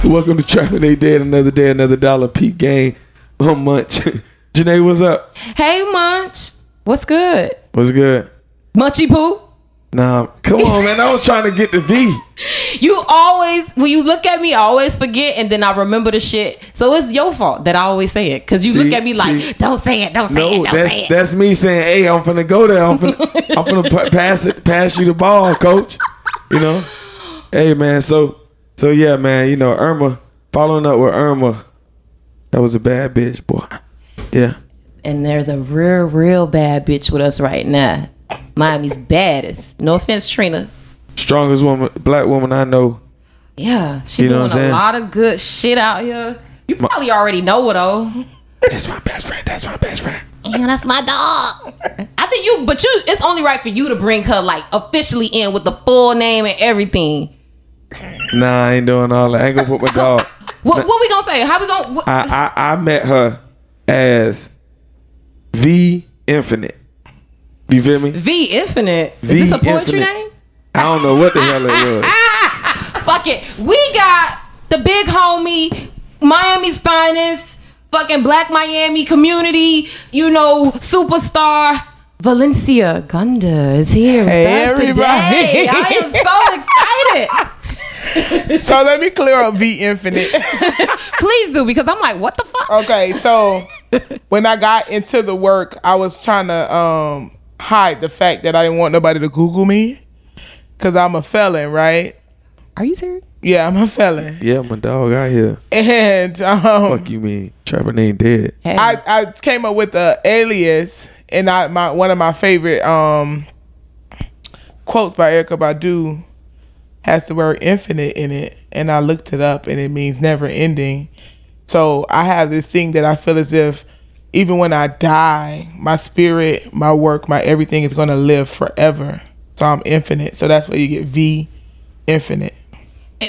Welcome to Trapping They Dead. Another day, another dollar. Peak game. Munch. Janae, what's up? Hey, Munch. What's good? What's good? Munchy poo? Nah, come on, man. I was trying to get the V. You always, when you look at me, I always forget, and then I remember the shit. So it's your fault that I always say it, because you look at me like, don't say it, don't say it, don't say it. That's me saying, hey, I'm finna go there. I'm finna pass you the ball, coach. You know? Hey, man. So yeah, man. You know, Irma, following up with Irma, that was a bad bitch, boy. Yeah. And there's a real bad bitch with us right now. Miami's baddest. No offense, Trina. Strongest woman, black woman I know. Yeah, she doing a lot of good shit out here. You probably already know her though. That's my best friend. Yeah, that's my dog. I think it's only right for you to bring her like officially in with the full name and everything. Nah, I ain't doing all that. I ain't gonna put my dog. What we gonna say? How we gonna? I met her as V Infinite. You feel me? V Infinite. Is V this a poetry Infinite. name? I don't know what the hell it was. Fuck it. We got the big homie, Miami's finest, fucking Black Miami community, you know, superstar. Valencia Gunder is here with us today. I am so excited. So let me clear up V Infinite. Please do, because I'm like, what the fuck? Okay, so when I got into the work, I was trying to hide the fact that I didn't want nobody to Google me, because I'm a felon, right? Are you serious? Yeah, I'm a felon. Yeah, my dog out here. And Fuck you mean? Trapper ain't dead. Hey. I came up with a alias, and one of my favorite quotes by Erykah Badu has the word infinite in it, and I looked it up, and it means never ending. So I have this thing that I feel as if even when I die, my spirit, my work, my everything is going to live forever. So I'm infinite. So that's where you get V Infinite.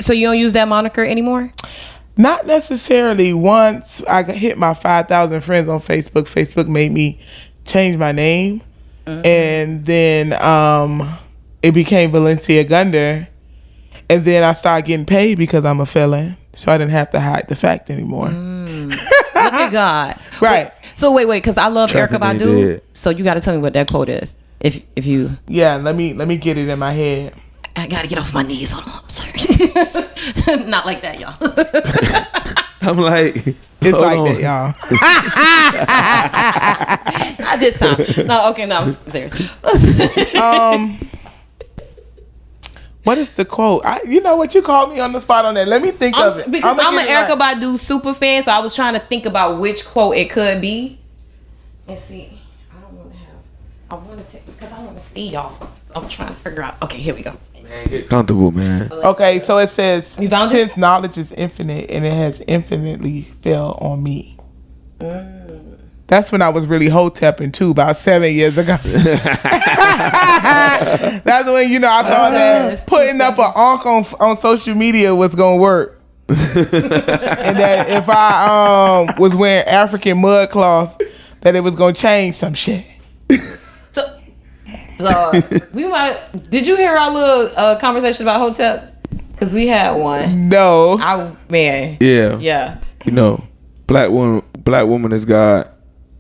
So you don't use that moniker anymore? Not necessarily. Once I hit my 5,000 friends on Facebook, Facebook made me change my name. Mm-hmm. And then it became Valencia Gunder. And then I started getting paid because I'm a felon. So I didn't have to hide the fact anymore. Look at God. Right. Wait, because I love Traffic Erykah Badu. So you got to tell me what that quote is. If you. Yeah, let me get it in my head. I got to get off my knees. Hold on. Not like that, y'all. I'm like, it's like that, y'all. Not this time. No, okay, no, I'm serious. What is the quote? You know what? You called me on the spot on that. Let me think of it. Because I'm an Erykah Badu super fan, so I was trying to think about which quote it could be. And see, I want to take, because I want to see y'all. So I'm trying to figure out. Okay, here we go. man, get comfortable, man. Okay, so it says, You found since knowledge is infinite and it has infinitely fell on me. That's when I was really hotepping too, about 7 years ago. That's when, you know, I thought that putting up an onk on social media was gonna work. And that if I was wearing African mud cloth, that it was gonna change some shit. So we might. Did you hear our little conversation about hoteps? Because we had one. No. Man. Yeah. You know, black woman is God.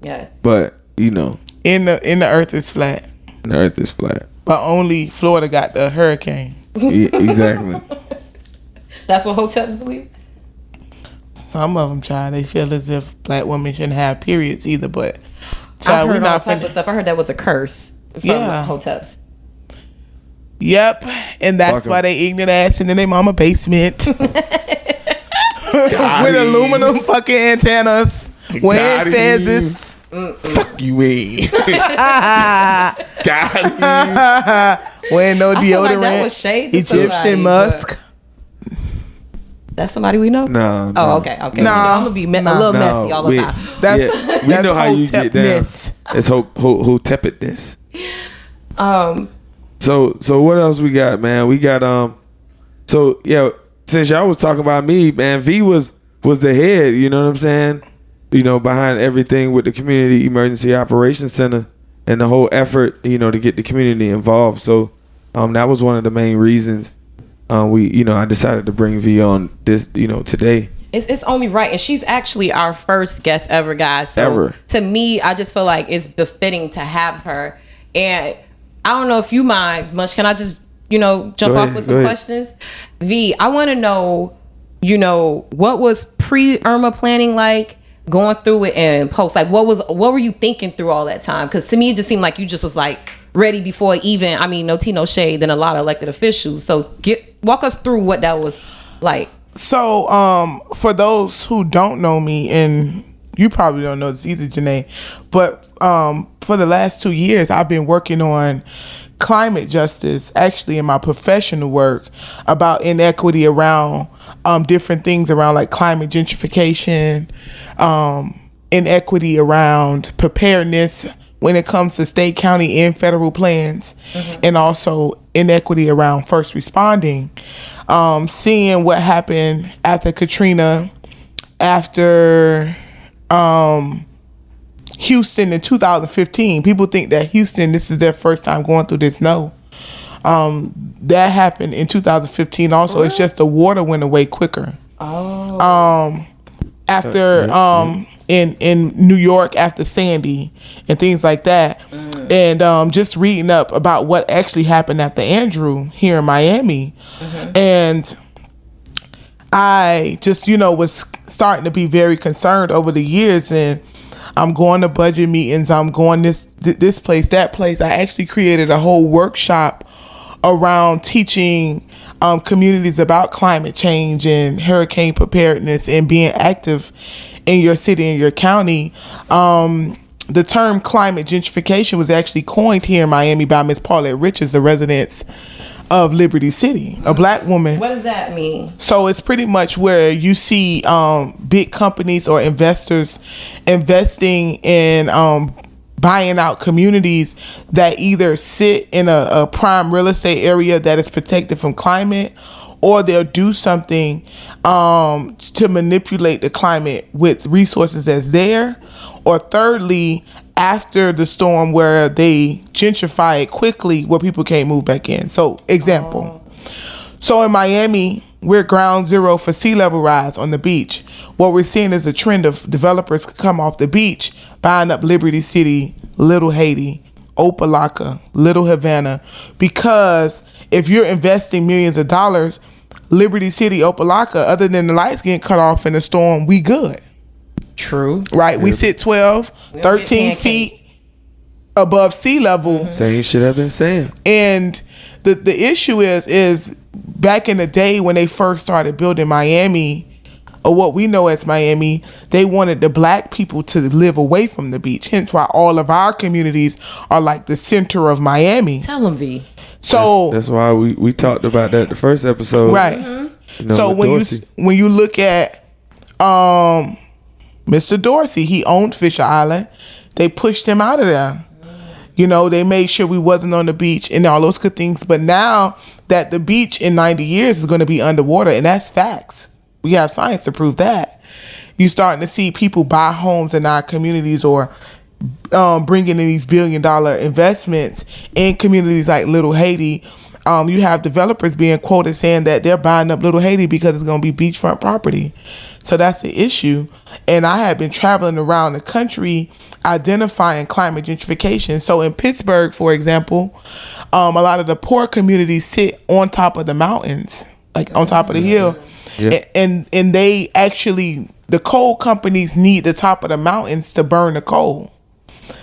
Yes. But you know, in the earth is flat. The earth is flat. But only Florida got the hurricane. Yeah, exactly. That's what hoteps believe. Some of them, child, they feel as if black women shouldn't have periods either. But child, I've heard all type of stuff. I heard that was a curse. From hoteps. Yep, and that's why they ignorant ass in their mama basement with aluminum fucking antennas, wearing fezzes. Fuck you, mean? Wearing no deodorant. Like that was shade to Egyptian somebody, musk. That's somebody we know? No. Oh, okay. No, I'm gonna be a little messy all the time. We know how you get down. It's hotepidness. So what else we got, man? We got so yeah, since y'all was talking about me, man, V was the head, you know what I'm saying? You know, behind everything with the Community Emergency Operations Center and the whole effort, you know, to get the community involved. So that was one of the main reasons I decided to bring V on this, today. It's only right, and she's actually our first guest ever, guys. So Ever. To me, I just feel like it's befitting to have her. And I don't know if you mind much. Can I just, jump off with some questions? V, I want to know, what was pre-Irma planning like, going through it and post? Like, what were you thinking through all that time? Because to me, it just seemed like you just was like ready before even, no tea, no shade, than a lot of elected officials. So walk us through what that was like. So, for those who don't know me, and you probably don't know this either, Janae, but for the last 2 years, I've been working on climate justice, actually in my professional work, about inequity around different things around like climate gentrification, inequity around preparedness when it comes to state, county, and federal plans, and also inequity around first responding. Seeing what happened after Katrina, after Houston in 2015. People think that Houston, this is their first time going through this. No. That happened in 2015 also. It's just the water went away quicker. After in New York after Sandy and things like that. And just reading up about what actually happened after Andrew here in Miami. And I just, was starting to be very concerned over the years, and I'm going to budget meetings. I'm going this place, that place. I actually created a whole workshop around teaching communities about climate change and hurricane preparedness and being active in your city and your county. The term climate gentrification was actually coined here in Miami by Miss Paulette Richards, a resident of Liberty City, a black woman. What does that mean? So it's pretty much where you see big companies or investors investing in buying out communities that either sit in a prime real estate area that is protected from climate, or they'll do something to manipulate the climate with resources that's there, or thirdly, after the storm, where they gentrify it quickly where people can't move back in. So example, so in Miami, we're ground zero for sea level rise on the beach. What we're seeing is a trend of developers come off the beach, buying up Liberty City, Little Haiti, Opelika, Little Havana, because if you're investing millions of dollars, Liberty City, Opelika, other than the lights getting cut off in a storm, we good. True. Right? We sit 12, 13 feet above sea level. Same shit I've been saying. And the issue is back in the day when they first started building Miami, or what we know as Miami, they wanted the black people to live away from the beach. Hence why all of our communities are like the center of Miami. Tell them, V. So that's why we talked about that the first episode. Right. So when you look at Mr. Dorsey, he owned Fisher Island. They pushed him out of there. They made sure we wasn't on the beach and all those good things. But now that the beach in 90 years is going to be underwater, and that's facts. We have science to prove that. You're starting to see people buy homes in our communities, or bringing in these $1 billion investments in communities like Little Haiti. You have developers being quoted saying that they're buying up Little Haiti because it's going to be beachfront property. So that's the issue. And I have been traveling around the country identifying climate gentrification. So in Pittsburgh, for example, a lot of the poor communities sit on top of the mountains, like on top of the hill. Yeah. And they actually, the coal companies need the top of the mountains to burn the coal.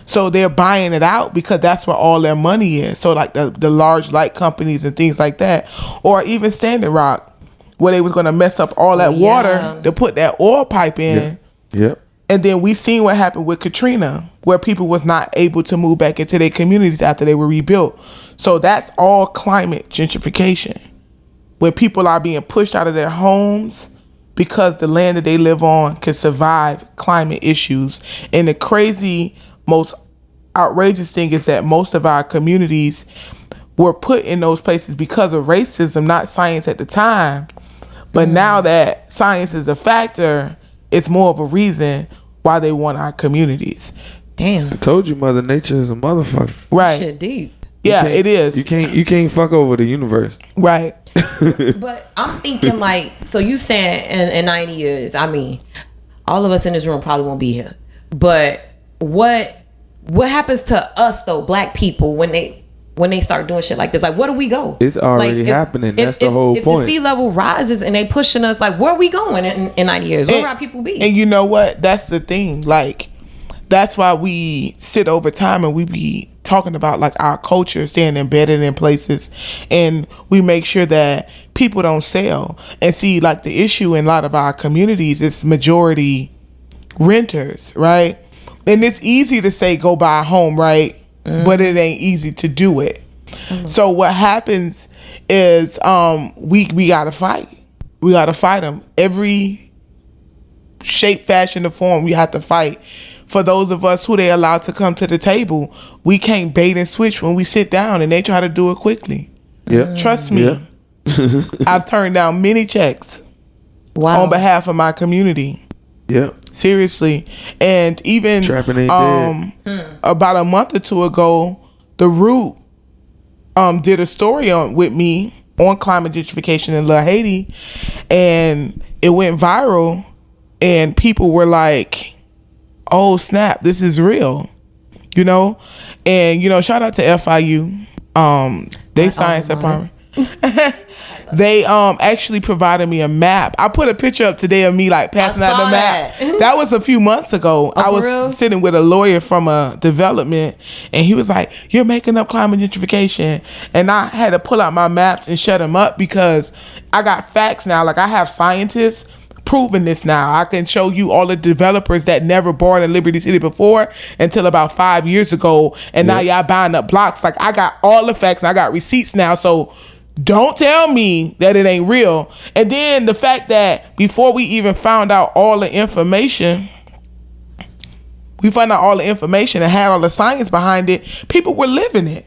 So they're buying it out because that's where all their money is. So like the large light companies and things like that, or even Standing Rock, where they was going to mess up all that water to put that oil pipe in. Yep. And then we seen what happened with Katrina, where people was not able to move back into their communities after they were rebuilt. So that's all climate gentrification. When people are being pushed out of their homes because the land that they live on can survive climate issues. And the crazy, most outrageous thing is that most of our communities were put in those places because of racism, not science at the time. But now that science is a factor, it's more of a reason why they want our communities. Damn. I told you Mother Nature is a motherfucker. Right. Shit deep. Yeah, it is. You can't fuck over the universe. Right. But I'm thinking like, so you saying in 90 years, I mean, all of us in this room probably won't be here. But what happens to us though, black people, when they start doing shit like this? Like, where do we go? It's already happening. That's the whole point. If the sea level rises and they pushing us, like, where are we going in 90 years? Where will our people be? And you know what? That's the thing. Like, that's why we sit over time and we be talking about like our culture staying embedded in places, and we make sure that people don't sell. And see, like, the issue in a lot of our communities is majority renters, right? And it's easy to say go buy a home, right? But it ain't easy to do it. So what happens is we gotta fight. We gotta fight them. Every shape, fashion, or form, we have to fight. For those of us who they allowed to come to the table, we can't bait and switch when we sit down and they try to do it quickly. Yep. Trust me. Yep. I've turned down many checks on behalf of my community. Yep. Seriously. And even Trapping ain't dead. About a month or two ago, The Root did a story with me on climate gentrification in Little Haiti, and it went viral, and people were like, oh snap, this is real, you know? And, you know, shout out to FIU, they science department. They actually provided me a map. I put a picture up today of me like passing out the map. That was a few months ago. I was sitting with a lawyer from a development, and he was like, you're making up climate gentrification. And I had to pull out my maps and shut them up because I got facts now. Like, I have scientists proving this now. I can show you all the developers that never bought in Liberty City before until about 5 years ago, and now y'all buying up blocks. Like, I got all the facts and I got receipts now. So don't tell me that it ain't real. And then the fact that before we even found out all the information, we found out all the information and had all the science behind it, people were living it.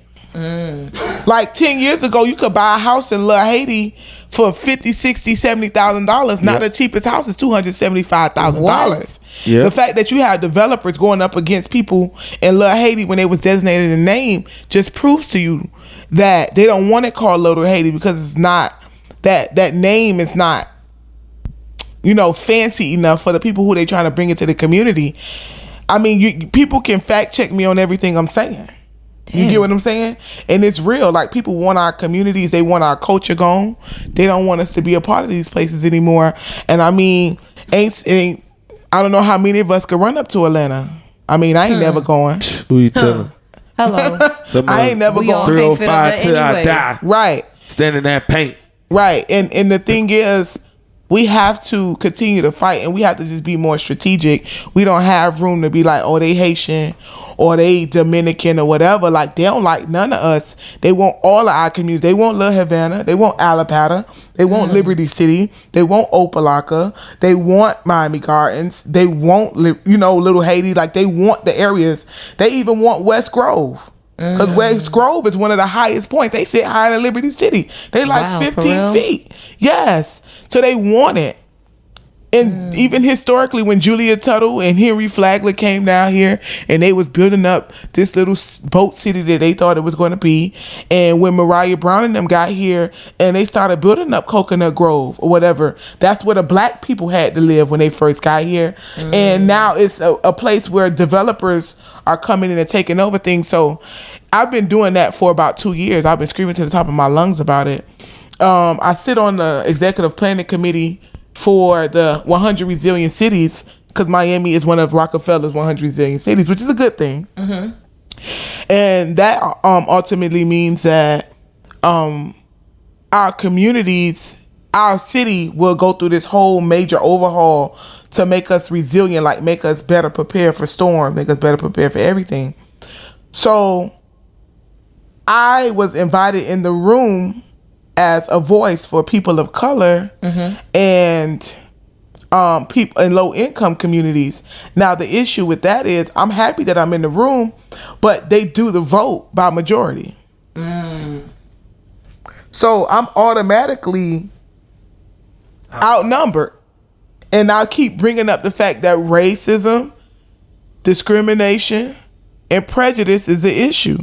Like 10 years ago, you could buy a house in Little Haiti for $50,000, $60,000, $70,000. Now the cheapest house is $275,000. Yep. The fact that you have developers going up against people in Little Haiti when they was designated a name just proves to you that they don't want it called Little Haiti because it's not, that name is not, you know, fancy enough for the people who they trying to bring into the community. I mean, people can fact check me on everything I'm saying. Damn. You get what I'm saying? And it's real. Like, people want our communities. They want our culture gone. They don't want us to be a part of these places anymore. And I mean, I don't know how many of us could run up to Atlanta. I mean, I ain't never going. Who you telling? Hello. I ain't never going. 305 till I die. Right. Standing in that paint. Right. And the thing is, we have to continue to fight, and we have to just be more strategic. We don't have room to be like, oh, they Haitian or they Dominican or whatever. Like, they don't like none of us. They want all of our communities. They want Little Havana. They want Alapata. They want Liberty City. They want Opelika. They want Miami Gardens. They want, Little Haiti. Like, they want the areas. They even want West Grove. Because West Grove is one of the highest points. They sit higher than Liberty City. They like 15 feet. Yes. So they want it. And even historically, when Julia Tuttle and Henry Flagler came down here and they was building up this little boat city that they thought it was going to be, and when Mariah Brown and them got here and they started building up Coconut Grove or whatever, that's where the black people had to live when they first got here. And now it's a place where developers are coming in and taking over things. So I've been doing that for about 2 years. I've been screaming to the top of my lungs about it. I sit on the executive planning committee for the 100 Resilient Cities, because Miami is one of Rockefeller's 100 Resilient Cities, which is a good thing. And that ultimately means that our communities, our city will go through this whole major overhaul to make us resilient, like make us better prepared for storms, make us better prepared for everything. So I was invited in the room as a voice for people of color and people in low income communities. Now the issue with that is I'm happy that I'm in the room, but they do the vote by majority. So I'm automatically outnumbered. And I'll keep bringing up the fact that racism, discrimination, and prejudice is an issue.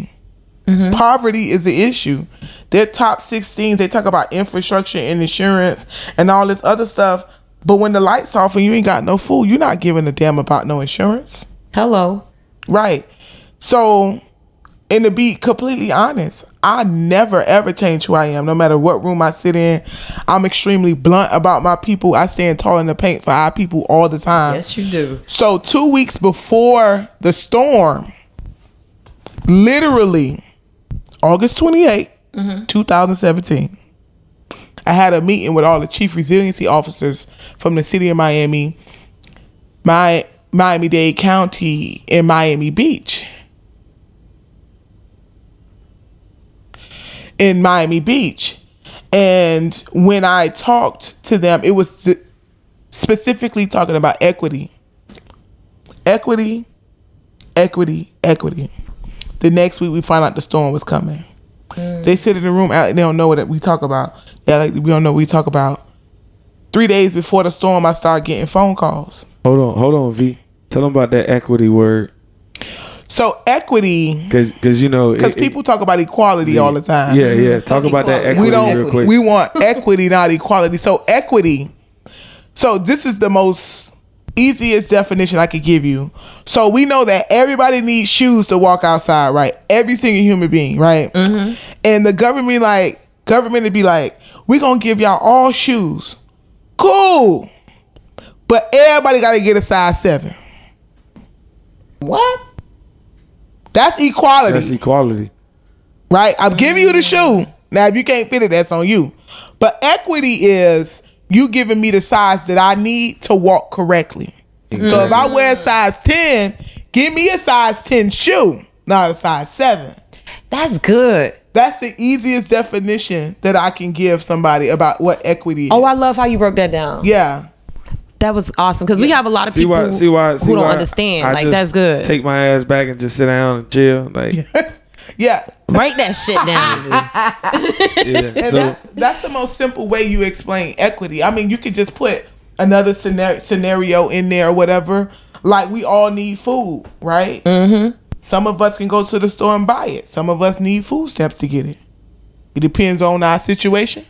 Poverty is an issue. Their top 16, they talk about infrastructure and insurance and all this other stuff. But when the lights off and you ain't got no food, you're not giving a damn about no insurance. Hello. Right. So, and to be completely honest, I never ever change who I am, no matter what room I sit in. I'm extremely blunt about my people. I stand tall in the paint for our people all the time. Yes, you do. So 2 weeks before the storm, literally August 28th, 2017, I had a meeting with all the chief resiliency officers from the city of Miami, Miami-Dade County, and Miami Beach. In Miami Beach. And when I talked to them, it was specifically talking about equity. Equity, equity, equity. The next week we find out the storm was coming. They sit in the room, they don't know what we talk about. They're like, we don't know what we talk about. 3 days before the storm, I started getting phone calls. Hold on, V. Tell them about that equity word. So equity, because people talk about equality all the time. Yeah. Talk about that equity real quick. We want equity, not equality. So equity. So this is the most easiest definition I could give you. So we know that everybody needs shoes to walk outside, right? Every single human being, right? And the government would be like, we're gonna give y'all all shoes. Cool, but everybody got to get a size 7. What? That's equality. That's equality. Right? I'm giving you the shoe. Now, if you can't fit it, that's on you. But equity is you giving me the size that I need to walk correctly. Exactly. So if I wear a size 10, give me a size 10 shoe, not a size 7. That's good. That's the easiest definition that I can give somebody about what equity is. Oh, I love how you broke that down. Yeah. That was awesome because we have a lot of people who don't understand. Like, that's good. Take my ass back and just sit down and chill. Like, yeah. Write that shit down. And so, that's the most simple way you explain equity. I mean, you could just put another scenario in there or whatever. Like, we all need food, right? Mm-hmm. Some of us can go to the store and buy it. Some of us need food stamps to get it. It depends on our situation.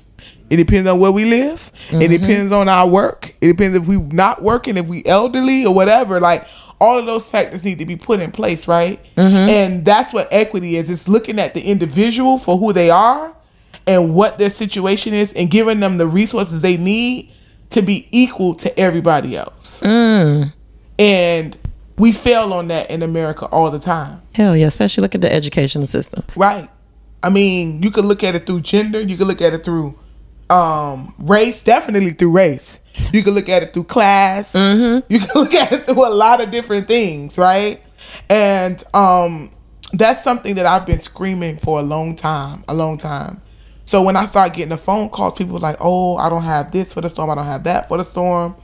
It depends on where we live. It depends on our work. It depends if we not working, if we elderly or whatever. Like, all of those factors need to be put in place, right? And that's what equity is. It's looking at the individual for who they are and what their situation is and giving them the resources they need to be equal to everybody else. And we fail on that in America all the time. Hell yeah, especially look at the educational system. Right. I mean, you could look at it through gender. You could look at it through race, definitely through race. You can look at it through class. You can look at it through a lot of different things, right? And that's something that I've been screaming for a long time. So when I start getting the phone calls, people were like, oh, I don't have this for the storm, I don't have that for the storm.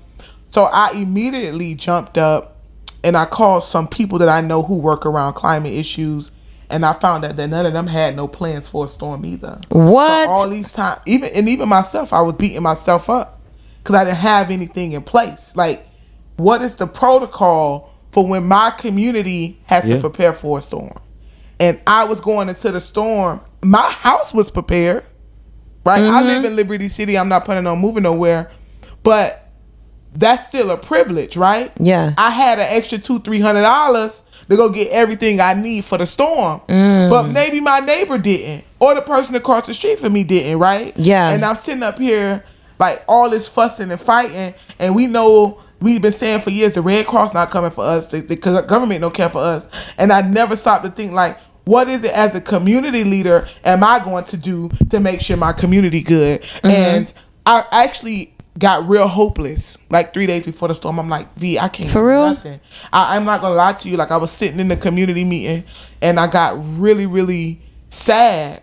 So I immediately jumped up and I called some people that I know who work around climate issues. And I found out that none of them had no plans for a storm either. What? So all these times, even myself, I was beating myself up because I didn't have anything in place. Like, what is the protocol for when my community has to prepare for a storm? And I was going into the storm. My house was prepared, right? I live in Liberty City. I'm not planning on moving nowhere, but that's still a privilege, right? Yeah. I had an extra $200-$300 to go get everything I need for the storm. But maybe my neighbor didn't. Or the person across the street from me didn't, right? Yeah. And I'm sitting up here like all this fussing and fighting. And we know we've been saying for years the Red Cross not coming for us. The government don't care for us. And I never stopped to think like, what is it as a community leader am I going to do to make sure my community good? And I actually got real hopeless like 3 days before the storm. I'm like, V, I can't do nothing. I'm not gonna lie to you. Like, I was sitting in the community meeting and I got really, really sad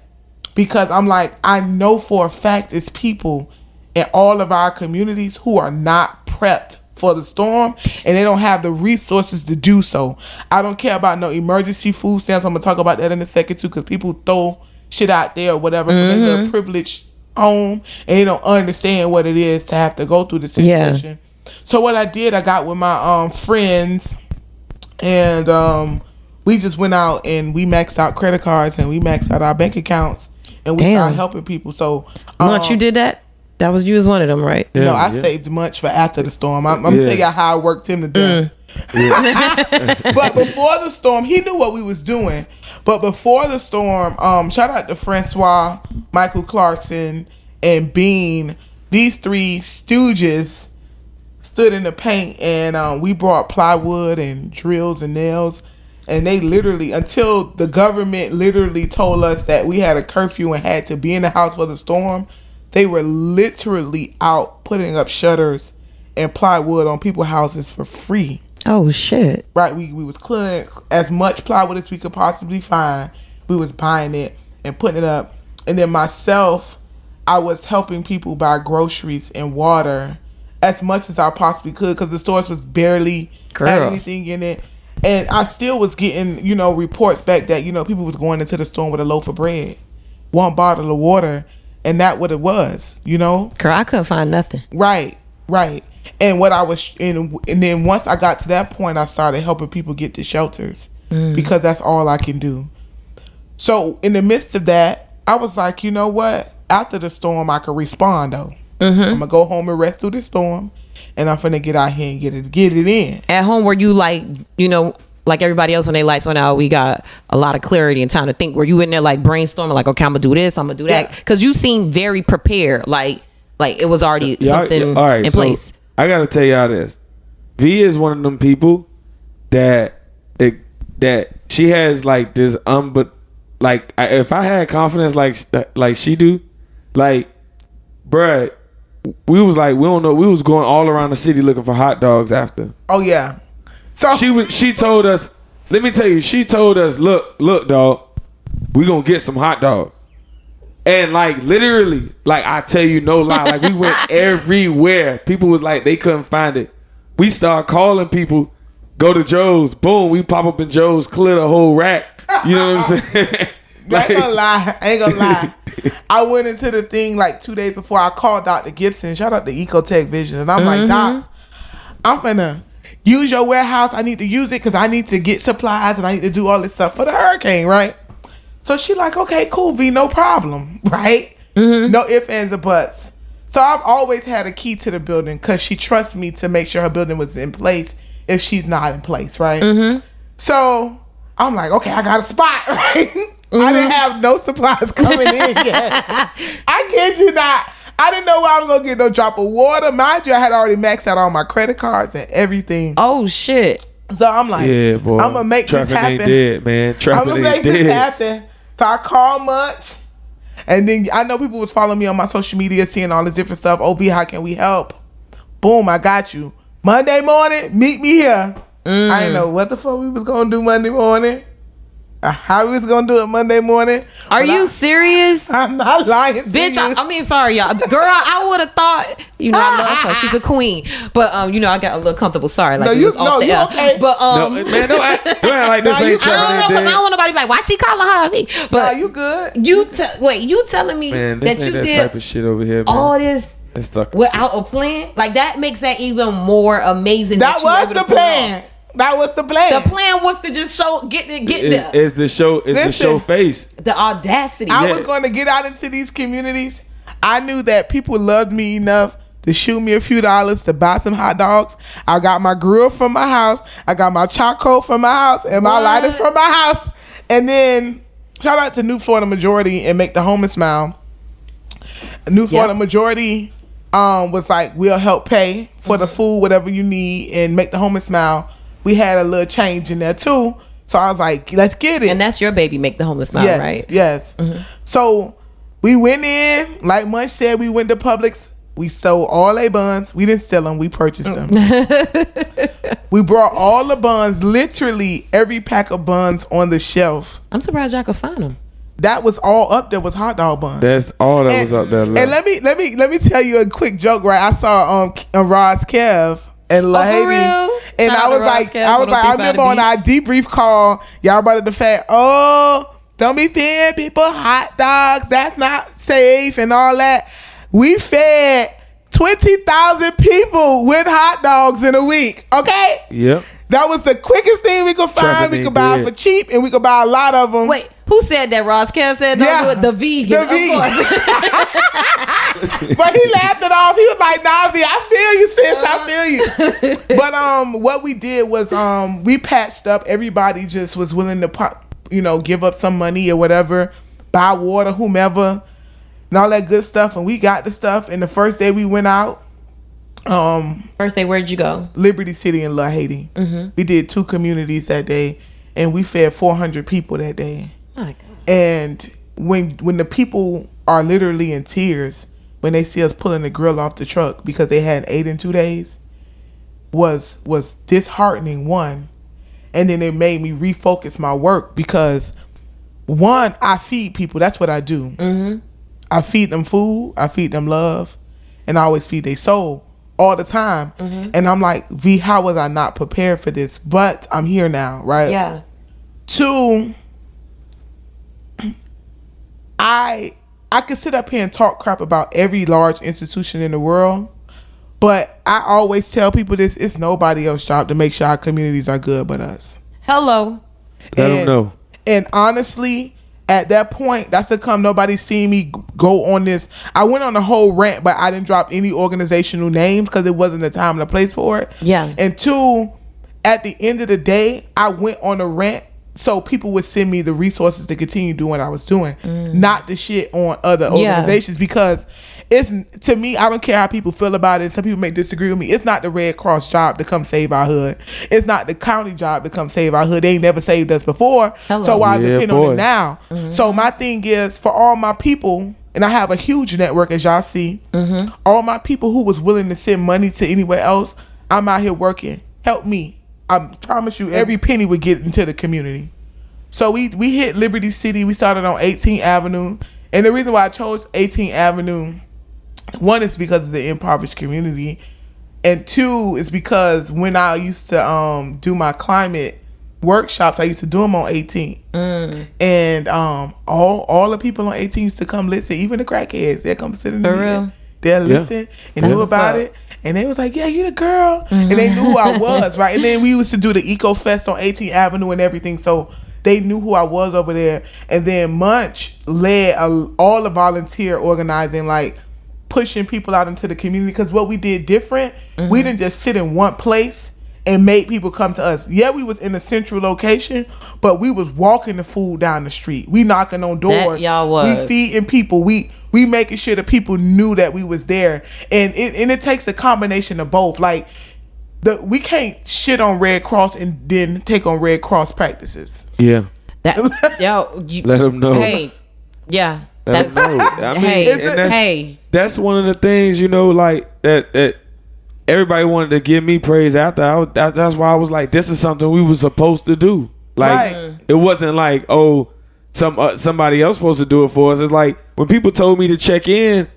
because I'm like, I know for a fact it's people in all of our communities who are not prepped for the storm and they don't have the resources to do so. I don't care about no emergency food stamps. I'm gonna talk about that in a second too, because people throw shit out there or whatever. So they're a privileged home and they don't understand what it is to have to go through the situation. So what I did, I got with my friends and we just went out and we maxed out credit cards and we maxed out our bank accounts and we started helping people. So Munch, you did that? You was one of them, right? No, I saved Munch for after the storm. I'm gonna tell you how I worked him to death. But before the storm, he knew what we was doing. But before the storm, shout out to Francois, Michael Clarkson, and Bean. These three stooges stood in the paint, and we brought plywood and drills and nails. And they literally, until the government literally told us that we had a curfew and had to be in the house for the storm, they were literally out putting up shutters and plywood on people's houses for free. Oh shit! Right, we was clearing as much plywood as we could possibly find. We was buying it and putting it up, and then myself, I was helping people buy groceries and water as much as I possibly could because the stores was barely had anything in it, and I still was getting reports back that people was going into the store with a loaf of bread, one bottle of water, and that what it was. Girl, I couldn't find nothing. Right. And what I was, and then once I got to that point, I started helping people get to shelters because that's all I can do. So in the midst of that, I was like, you know what? After the storm, I could respond though. I'm gonna go home and rest through the storm, and I'm finna get out here and get it in. At home, were you like, like everybody else when they lights went out, we got a lot of clarity and time to think? Were you in there like brainstorming, like, okay, I'm gonna do this, I'm gonna do that? Because you seemed very prepared, like it was already something in place. I gotta tell y'all this. V is one of them people that she has like this if I had confidence like she do, like, bruh, we was like, we don't know, we was going all around the city looking for hot dogs after. Oh yeah. So she told us, let me tell you, she told us, look dog, we gonna get some hot dogs. And like literally, like I tell you no lie, like we went everywhere. People was like, they couldn't find it. We start calling people, go to Joe's, boom, we pop up in Joe's, clear the whole rack. You know what I'm saying? I ain't gonna lie. I went into the thing like 2 days before. I called Dr. Gibson, shout out to Ecotech Vision, and I'm like, Doc, I'm finna use your warehouse. I need to use it because I need to get supplies and I need to do all this stuff for the hurricane, right? So she like, okay, cool, V, no problem, right? No ifs, ands, or buts. So I've always had a key to the building because she trusts me to make sure her building was in place if she's not in place, right? So I'm like, okay, I got a spot, right? I didn't have no supplies coming in yet. I kid you not. I didn't know where I was going to get no drop of water. Mind you, I had already maxed out all my credit cards and everything. Oh, shit. So I'm like, I'm going to make this happen. Ain't dead, man. I'm going to make this happen. So I called Munch. And then I know people was following me on my social media, seeing all this different stuff. OB, how can we help? Boom, I got you. Monday morning, meet me here. I didn't know what the fuck we was going to do Monday morning. How we was gonna do it Monday morning. Are you serious? I'm not lying to bitch, you. I mean, sorry, y'all. Girl, I would have thought, I love her. She's a queen. But, I got a little comfortable. Sorry. Like, it was off the air. Okay. But, no, man, don't act like this ain't I don't want nobody to be like, why she calling her me? But you good. You telling me man, that you did type of shit over here, man. all this without a plan? Like, that makes that even more amazing. That was the plan. That was the plan. The plan was to just get there. Is the show face. The audacity. I was going to get out into these communities. I knew that people loved me enough to shoot me a few dollars to buy some hot dogs. I got my grill from my house. I got my charcoal from my house and my lighter from my house. And then shout out to New Florida Majority and Make the Homeless Smile. New Florida Majority was like, we'll help pay for the food, whatever you need, and Make the Homeless Smile. We had a little change in there too. So I was like, let's get it. And that's your baby, Make the Homeless Smile, right? Yes. So we went in, like Munch said, we went to Publix. We sold all their buns. We didn't sell them. We purchased them. We brought all the buns, literally every pack of buns on the shelf. I'm surprised y'all could find them. That was all up there was hot dog buns. That's all that was up there. And let me tell you a quick joke, right? I saw Roz Kev and LaHaiti. And I was like, I remember on our debrief call, y'all brought up the fact, don't be feeding people hot dogs. That's not safe and all that. We fed 20,000 people with hot dogs in a week. Okay? Yep. That was the quickest thing we could find. We could buy for cheap and we could buy a lot of them. Wait, Who said that? Ross Kev said, "Don't do it." The vegan, of course. But he laughed it off. He was like, "Nah, V, I feel you, sis. I feel you." But what we did was we patched up. Everybody just was willing to give up some money or whatever, buy water, whomever, and all that good stuff. And we got the stuff. And the first day we went out. First day, where'd you go? Liberty City in La Haiti. Mm-hmm. We did 2 communities that day, and we fed 400 people that day. Oh my God. And when the people are literally in tears when they see us pulling the grill off the truck because they hadn't ate in 2 days, was disheartening, one. And then it made me refocus my work because, one, I feed people. That's what I do. Mm-hmm. I feed them food. I feed them love. And I always feed their soul all the time. Mm-hmm. And I'm like, V, how was I not prepared for this? But I'm here now, right? Yeah. 2, I could sit up here and talk crap about every large institution in the world, but I always tell people this: it's nobody else's job to make sure our communities are good but us. Hello. Let them know. And honestly, at that point, that's to come. Nobody seen me go on this. I went on a whole rant, but I didn't drop any organizational names because it wasn't the time and the place for it. Yeah. And 2, at the end of the day, I went on a rant so people would send me the resources to continue doing what I was doing, not the shit on other organizations. Because it's, to me, I don't care how people feel about it. Some people may disagree with me. It's not the Red Cross job to come save our hood. It's not the county job to come save our hood. They ain't never saved us before. Hello. So why depend on boy. it now? Mm-hmm. So my thing is, for all my people, and I have a huge network, as y'all see, all my people who was willing to send money to anywhere else, I'm out here working. Help me. I promise you, every penny would get into the community. So we hit Liberty City. We started on 18th Avenue. And the reason why I chose 18th Avenue, one is because it's an impoverished community. And 2 is because when I used to do my climate workshops, I used to do them on 18th. And all the people on 18th used to come listen. Even the crackheads, they'll come sit in the meeting. They'll listen and knew about it. And they was like, yeah, you the girl. And they knew who I was, right? And then we used to do the Eco Fest on 18th Avenue and everything. So they knew who I was over there. And then Munch led all the volunteer organizing, like pushing people out into the community. Because what we did different, we didn't just sit in one place and make people come to us. Yeah, we was in a central location, but we was walking the food down the street. We knocking on doors. That y'all was. We feeding people. We making sure that people knew that we was there. And it takes a combination of both. Like, we can't shit on Red Cross and then take on Red Cross practices. Yeah. Let them know. Hey, yeah. Let them know. I mean, that's one of the things, like that everybody wanted to give me praise after. That's why I was like, this is something we were supposed to do. Like, it wasn't like, oh, somebody else supposed to do it for us. It's like when people told me to check in,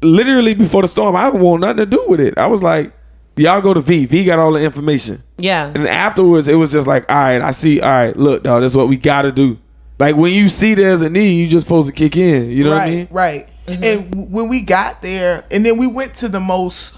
literally before the storm, I didn't want nothing to do with it. I was like, y'all go to V. V got all the information. Yeah. And afterwards, it was just like, all right, I see. All right, look, dog, that's what we got to do. Like, when you see there's a need, you just supposed to kick in. You know what I mean? Right. And when we got there, and then we went to the most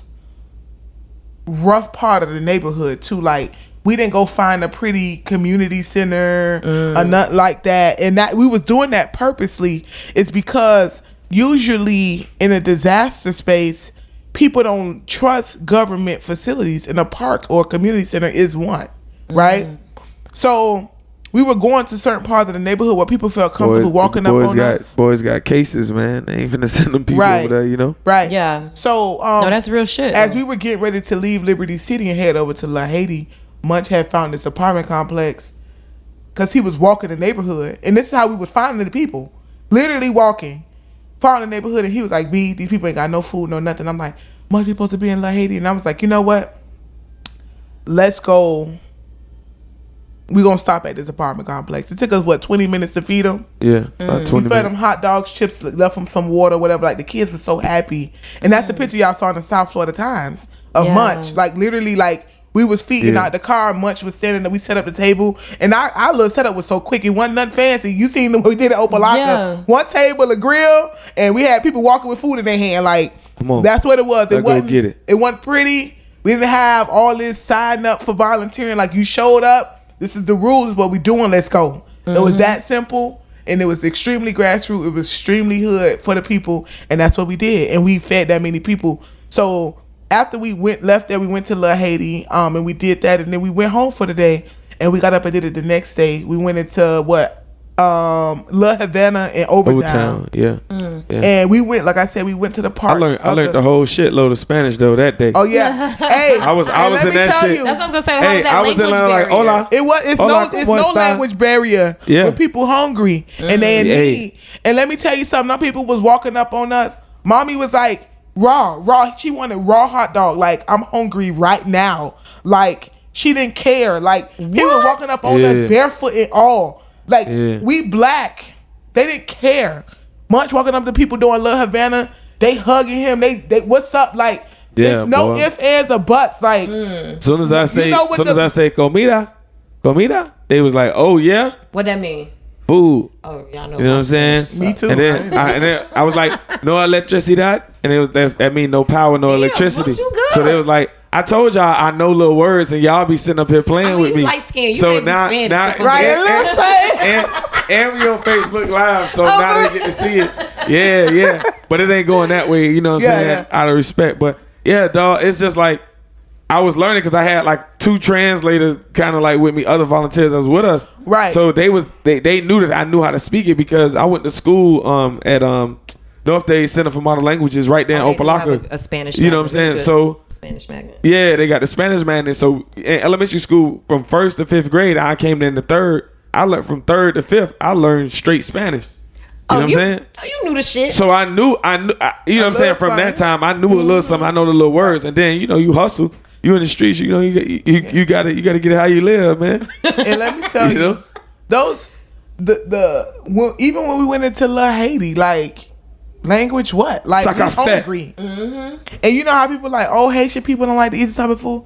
rough part of the neighborhood too. Like, we didn't go find a pretty community center or nothing like that. And that we was doing that purposely. It's because usually in a disaster space, people don't trust government facilities, and a park or a community center is one, right? So we were going to certain parts of the neighborhood where people felt comfortable walking up on us. Boys got cases, man. They ain't finna send them people over there, Right. Yeah. So no, that's real shit. As we were getting ready to leave Liberty City and head over to La Haiti, Munch had found this apartment complex because he was walking the neighborhood, and this is how we was finding the people. Literally walking, finding the neighborhood, and he was like, "V, these people ain't got no food, no nothing." I'm like, "Munch, we supposed to be in La Haiti," and I was like, "You know what? Let's go. We gonna stop at this apartment complex." It took us 20 minutes to feed them. Yeah, about 20 we fed them hot dogs, chips, left them some water, whatever. Like, the kids were so happy, and that's the picture y'all saw in the South Florida Times of Munch. Like, literally, like, we was feeding out the car. Munch was standing there. We set up the table, and our little setup was so quick. It wasn't nothing fancy. You seen them when we did it Opalaka. Yeah. One table, a grill, and we had people walking with food in their hand. Like, come on, that's what it was. It wasn't. Go get it. It wasn't pretty. We didn't have all this sign up for volunteering. Like, you showed up. This is the rules. What we doing? Let's go. It was that simple. and it was extremely grassroots. It was extremely hood for the people, and that's what we did. And we fed that many people. So after we left there, we went to Little Haiti, and we did that, and then we went home for the day, and we got up and did it the next day. We went into La Havana and Overtown. Yeah. And we went, like I said, we went to the park. I learned the whole shitload of Spanish though that day. Oh yeah. Hey, I was in that shit. That's what I was gonna say. How was that I was language in there like, barrier? hola. It's no language barrier when people hungry and they in need. And let me tell you something. Some people was walking up on us. Mommy was like, raw. She wanted raw hot dog. Like, I'm hungry right now. Like, she didn't care. Like, people were walking up on us barefoot and all. Like, we black. They didn't care. Munch walking up to people doing Little Havana. They hugging him. They what's up? Like, there's no ifs, ands, or buts. Like, soon as I say comida, they was like, oh yeah. What that mean? Food. Oh, y'all know. You know what I'm saying? Me too. And then I was like, no electricidad, and that mean no power, no electricity. You good. So they was like, I told y'all I know little words, and y'all be sitting up here playing with me. Light skin. You so now, and we on Facebook Live, so now they get to see it. Yeah. But it ain't going that way, you know what I'm saying? Yeah. Out of respect. But yeah, dog, it's just like I was learning because I had like 2 translators kind of like with me, other volunteers that was with us. Right. So they knew that I knew how to speak it because I went to school at North Day Center for Modern Languages right there in Opelika. A Spanish. You know what I'm saying? So Spanish magnet. Yeah, they got the Spanish magnet. So in elementary school, from 1st to 5th grade, I came in the 3rd. I learned from 3rd to 5th. I learned straight Spanish. You know what I'm saying? So you knew the shit. So I knew. You know what I'm saying? From that time, I knew a little something. I know the little words, and then you hustle. You in the streets. You gotta get it how you live, man. And let me tell you, those even when we went into La Haiti, like. Language what? Like, we hungry. And you know how people like, oh, Haitian people don't like to eat this type of food?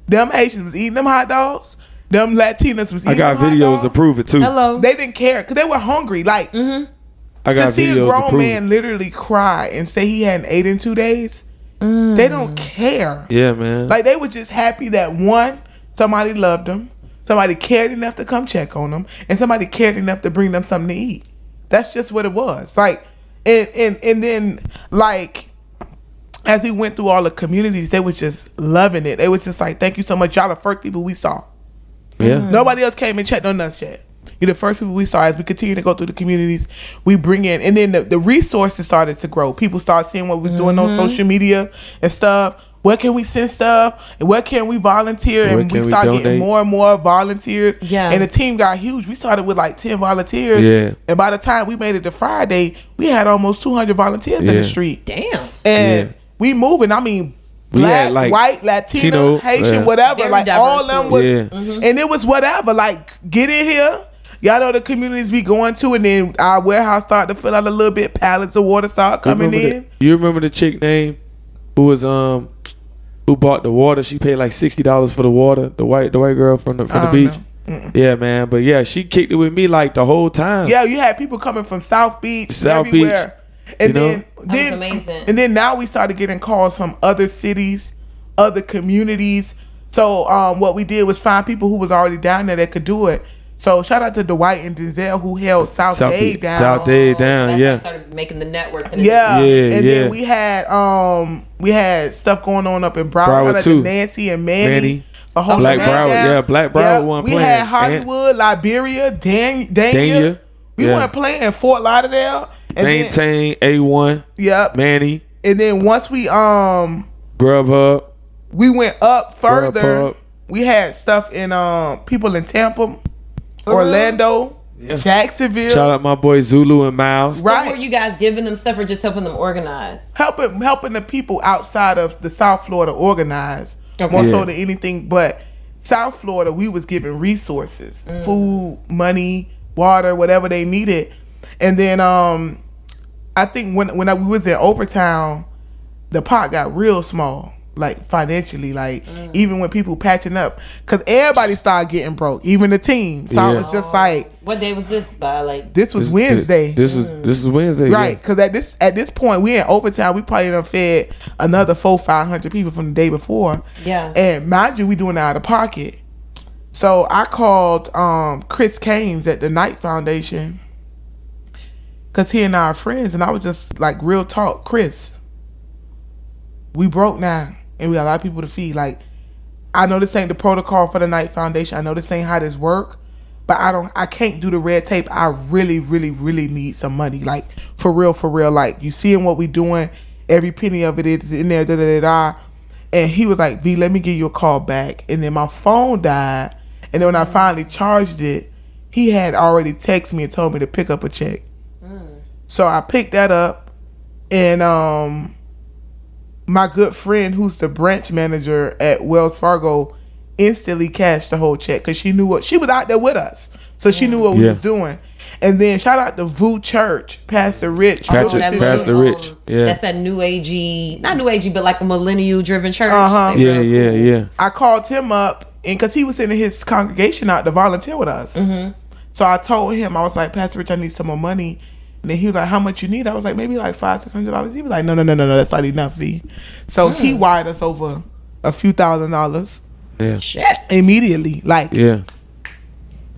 Them Haitians was eating them hot dogs. Them Latinos was eating them hot dogs. I got videos to prove it, too. Hello. They didn't care because they were hungry. Like, I got to see a grown man literally cry and say he hadn't ate in 2 days, they don't care. Yeah, man. Like, they were just happy that, one, somebody loved them, somebody cared enough to come check on them, and somebody cared enough to bring them something to eat. That's just what it was. Like, and then like as we went through all the communities, they was just loving it. They was just like, thank you so much. Y'all the first people we saw. Yeah. Nobody else came and checked on us yet. You're the first people we saw. As we continue to go through the communities, we bring in, and then the resources started to grow. People started seeing what we was doing on social media and stuff. Where can we send stuff? And where can we volunteer? And we started getting more and more volunteers. Yeah. And the team got huge. We started with like 10 volunteers. Yeah. And by the time we made it to Friday, we had almost 200 volunteers in the street. Damn. And we moving. I mean, black, like white, Latino, Haitian, whatever. Very like all of them was, Yeah. and it was whatever. Like, get in here. Y'all know the communities we going to, and then our warehouse started to fill out a little bit. Pallets of water start coming in. You remember the chick name who was who bought the water? She paid like $60 for the water. The white girl from the beach. Yeah, man. But yeah, she kicked it with me like the whole time. Yeah, you had people coming from South Beach, everywhere. And then that was amazing. And then now we started getting calls from other cities, other communities. So what we did was find people who was already down there that could do it. So shout out to Dwight and Denzel who held South Dade down. South Dade down, so yeah. Started making the networks. And then we had stuff going on up in Broward too. Nancy and Manny. Black Broward wasn't playing. We had Hollywood, Liberia, Dania. We weren't playing Fort Lauderdale. And Maintain A1. Yep. Manny. And then once we Grubhub. We went up further. Grubhub. We had stuff in people in Tampa, Orlando, Jacksonville. Shout out my boy Zulu and Miles. Right. So were you guys giving them stuff or just helping them organize? Helping the people outside of the South Florida organize. More so than anything. But South Florida, we was giving resources. Food, money, water, whatever they needed. And then I think when we was in Overtown, the pot got real small. Like financially, like even when people patching up, because everybody started getting broke, even the team. So I was just like, what day was this by? Like this was Wednesday. This is Wednesday, right? Because at this point we in Overtown, we probably done fed another 400-500 people from the day before. Yeah, and mind you, we doing it out of pocket. So I called Chris Kames at the Knight Foundation. Cause he and I are friends, and I was just like, real talk, Chris. We broke now, and we got a lot of people to feed. Like, I know this ain't the protocol for the Knight Foundation. I know this ain't how this work, but I can't do the red tape. I really, really, really need some money. Like, for real. Like, you seeing what we doing? Every penny of it is in there. Da da da da. And he was like, V, let me give you a call back. And then my phone died, and then when I finally charged it, he had already texted me and told me to pick up a check. So I picked that up, and my good friend, who's the branch manager at Wells Fargo, instantly cashed the whole check because she knew what she was out there with us, so she knew what we was doing. And then shout out to VU Church, Pastor Rich. Pastor Rich. Yeah, that's that new agey, not new agey, but like a millennial driven church. Yeah. I called him up, and because he was sending his congregation out to volunteer with us, so I told him, I was like, Pastor Rich, I need some more money. And then he was like, how much you need? I was like, maybe like $500-$600. He was like, no, that's not enough, V. So he wired us over a few $1,000s. Yeah. Shit. Immediately. Like,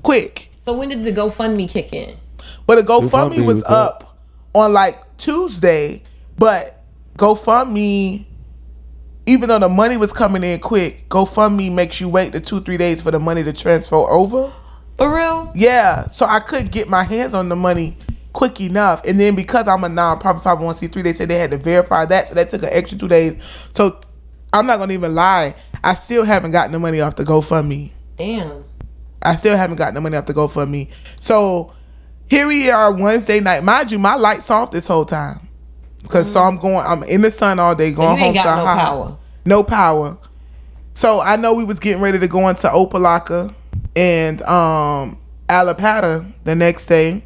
quick. So when did the GoFundMe kick in? But the GoFundMe was up on like Tuesday. But GoFundMe, even though the money was coming in quick, GoFundMe makes you wait the 2-3 days for the money to transfer over. For real? Yeah. So I couldn't get my hands on the money quick enough. And then because I'm a non-profit 501c3, they said they had to verify that. So that took an extra 2 days. So I'm not going to even lie. I still haven't gotten the money off the GoFundMe. Damn. I still haven't gotten the money off the GoFundMe. So here we are Wednesday night. Mind you, my light's off this whole time. Because I'm in the sun all day, going home to no power. No power. So I know we was getting ready to go into Opelika and Alapata the next day.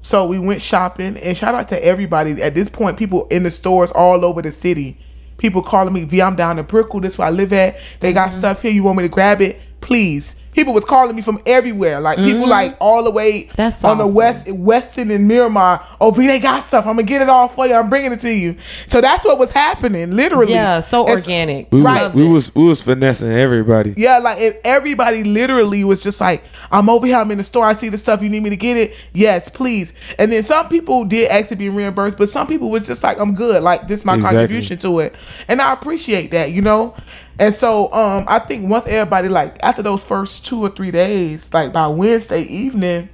So we went shopping, and shout out to everybody. At this point, people in the stores all over the city. People calling me, V, I'm down in Brickell. This is where I live at. They got stuff here. You want me to grab it? Please. People was calling me from everywhere. Like, people like all the way on the Weston and Miramar. Oh, V, they got stuff. I'm going to get it all for you. I'm bringing it to you. So that's what was happening, literally. Yeah, so organic. We was finessing everybody. Yeah, like everybody literally was just like, I'm over here. I'm in the store. I see the stuff. You need me to get it? Yes, please. And then some people did actually be reimbursed, but some people was just like, I'm good. Like, this is my contribution to it. And I appreciate that, you know? And so I think once everybody, like, after those first 2 or 3 days, like by Wednesday evening,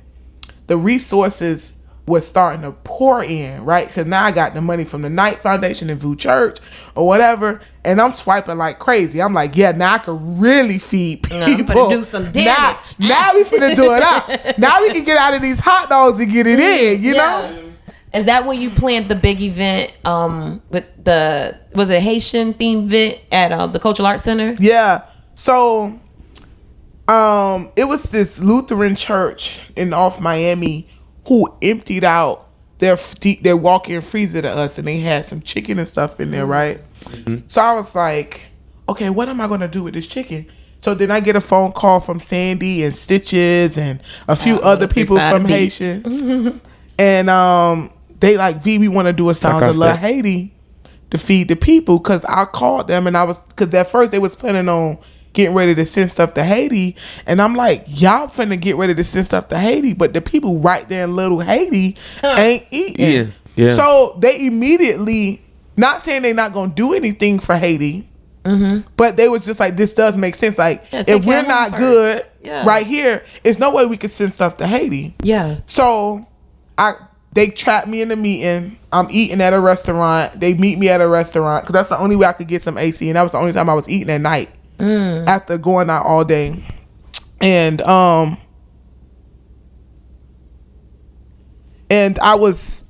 the resources was starting to pour in, right? So now I got the money from the Knight Foundation and VU Church or whatever, and I'm swiping like crazy. I'm like, yeah, now I can really feed people. I'm gonna do some damage. Now we finna do it up. Now we can get out of these hot dogs and get it in, you know? Is that when you planned the big event with was it Haitian themed event at the Cultural Arts Center? Yeah. So it was this Lutheran church in off Miami who emptied out their walk-in freezer to us, and they had some chicken and stuff in there, right? So I was like, okay, what am I gonna do with this chicken? So then I get a phone call from Sandy and Stitches and a few other people from Haitian. And they like, V, we want to do a Sounds of Love Haiti to feed the people. Because I called them, and because at first they was planning on getting ready to send stuff to Haiti. And I'm like, y'all finna get ready to send stuff to Haiti, but the people right there in little Haiti ain't eating. Yeah. So they immediately, not saying they're not going to do anything for Haiti, but they was just like, this does make sense. Like, if we're not good right here, there's no way we could send stuff to Haiti. Yeah. So they trapped me in the meeting. I'm eating at a restaurant. They meet me at a restaurant because that's the only way I could get some AC, and that was the only time I was eating at night after going out all day. And as I was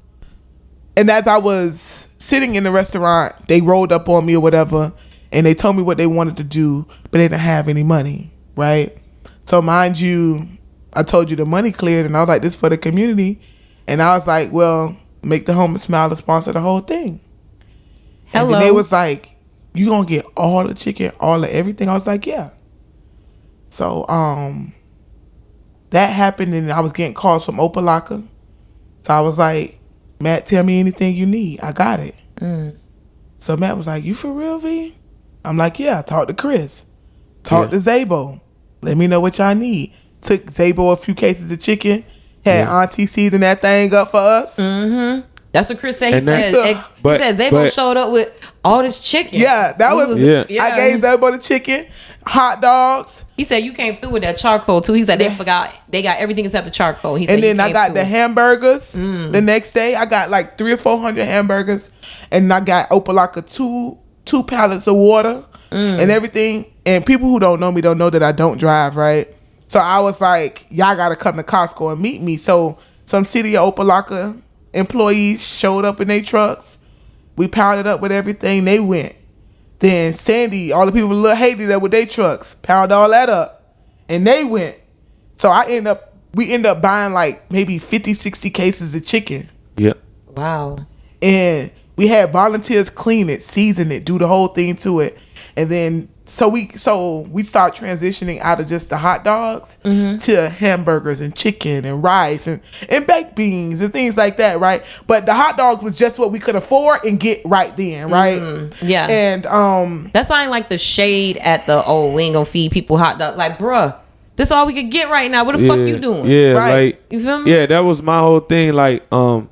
sitting in the restaurant, they rolled up on me or whatever, and they told me what they wanted to do, but they didn't have any money, right? So mind you, I told you the money cleared, and I was like, this is for the community. And I was like, well, Make the Home Smile to sponsor the whole thing. Hello. And then they was like, you gonna get all the chicken, all of everything? I was like, yeah. So that happened, and I was getting calls from Opelika. So I was like, Matt, tell me anything you need. I got it. So Matt was like, you for real, V? I'm like, yeah. Talk to Chris. Talk to Zabo. Let me know what y'all need. Took Zabo a few cases of chicken. Had Auntie season that thing up for us. Mm-hmm. That's what Chris said. He And that- said, but- he said Zabo showed up with all this chicken. Yeah, that was. Yeah. I gave Zabo the chicken, hot dogs, He said you came through with that charcoal too. He said they got everything except the charcoal. He said and then you I came got through. the hamburgers. The next day, I got like 300 or 400 hamburgers, and I got Opalaka two pallets of water and everything. And people who don't know me don't know that I don't drive, right? So I was like, y'all got to come to Costco and meet me. So some City of Opalaka employees showed up in their trucks. We pounded up with everything. They went. Then Sandy, all the people with Little Haiti there with their trucks, pounded all that up, and they went. So we end up buying like maybe 50, 60 cases of chicken. Yep. Wow. And we had volunteers clean it, season it, do the whole thing to it. And then so we start transitioning out of just the hot dogs to hamburgers and chicken and rice and baked beans and things like that, right? But the hot dogs was just what we could afford and get right then, right? Yeah. And That's why I ain't like the shade at the we ain't gonna feed people hot dogs. Like, bruh, this all we could get right now. What the fuck you doing? Yeah, Right. like You feel me? yeah, that was my whole thing. Like,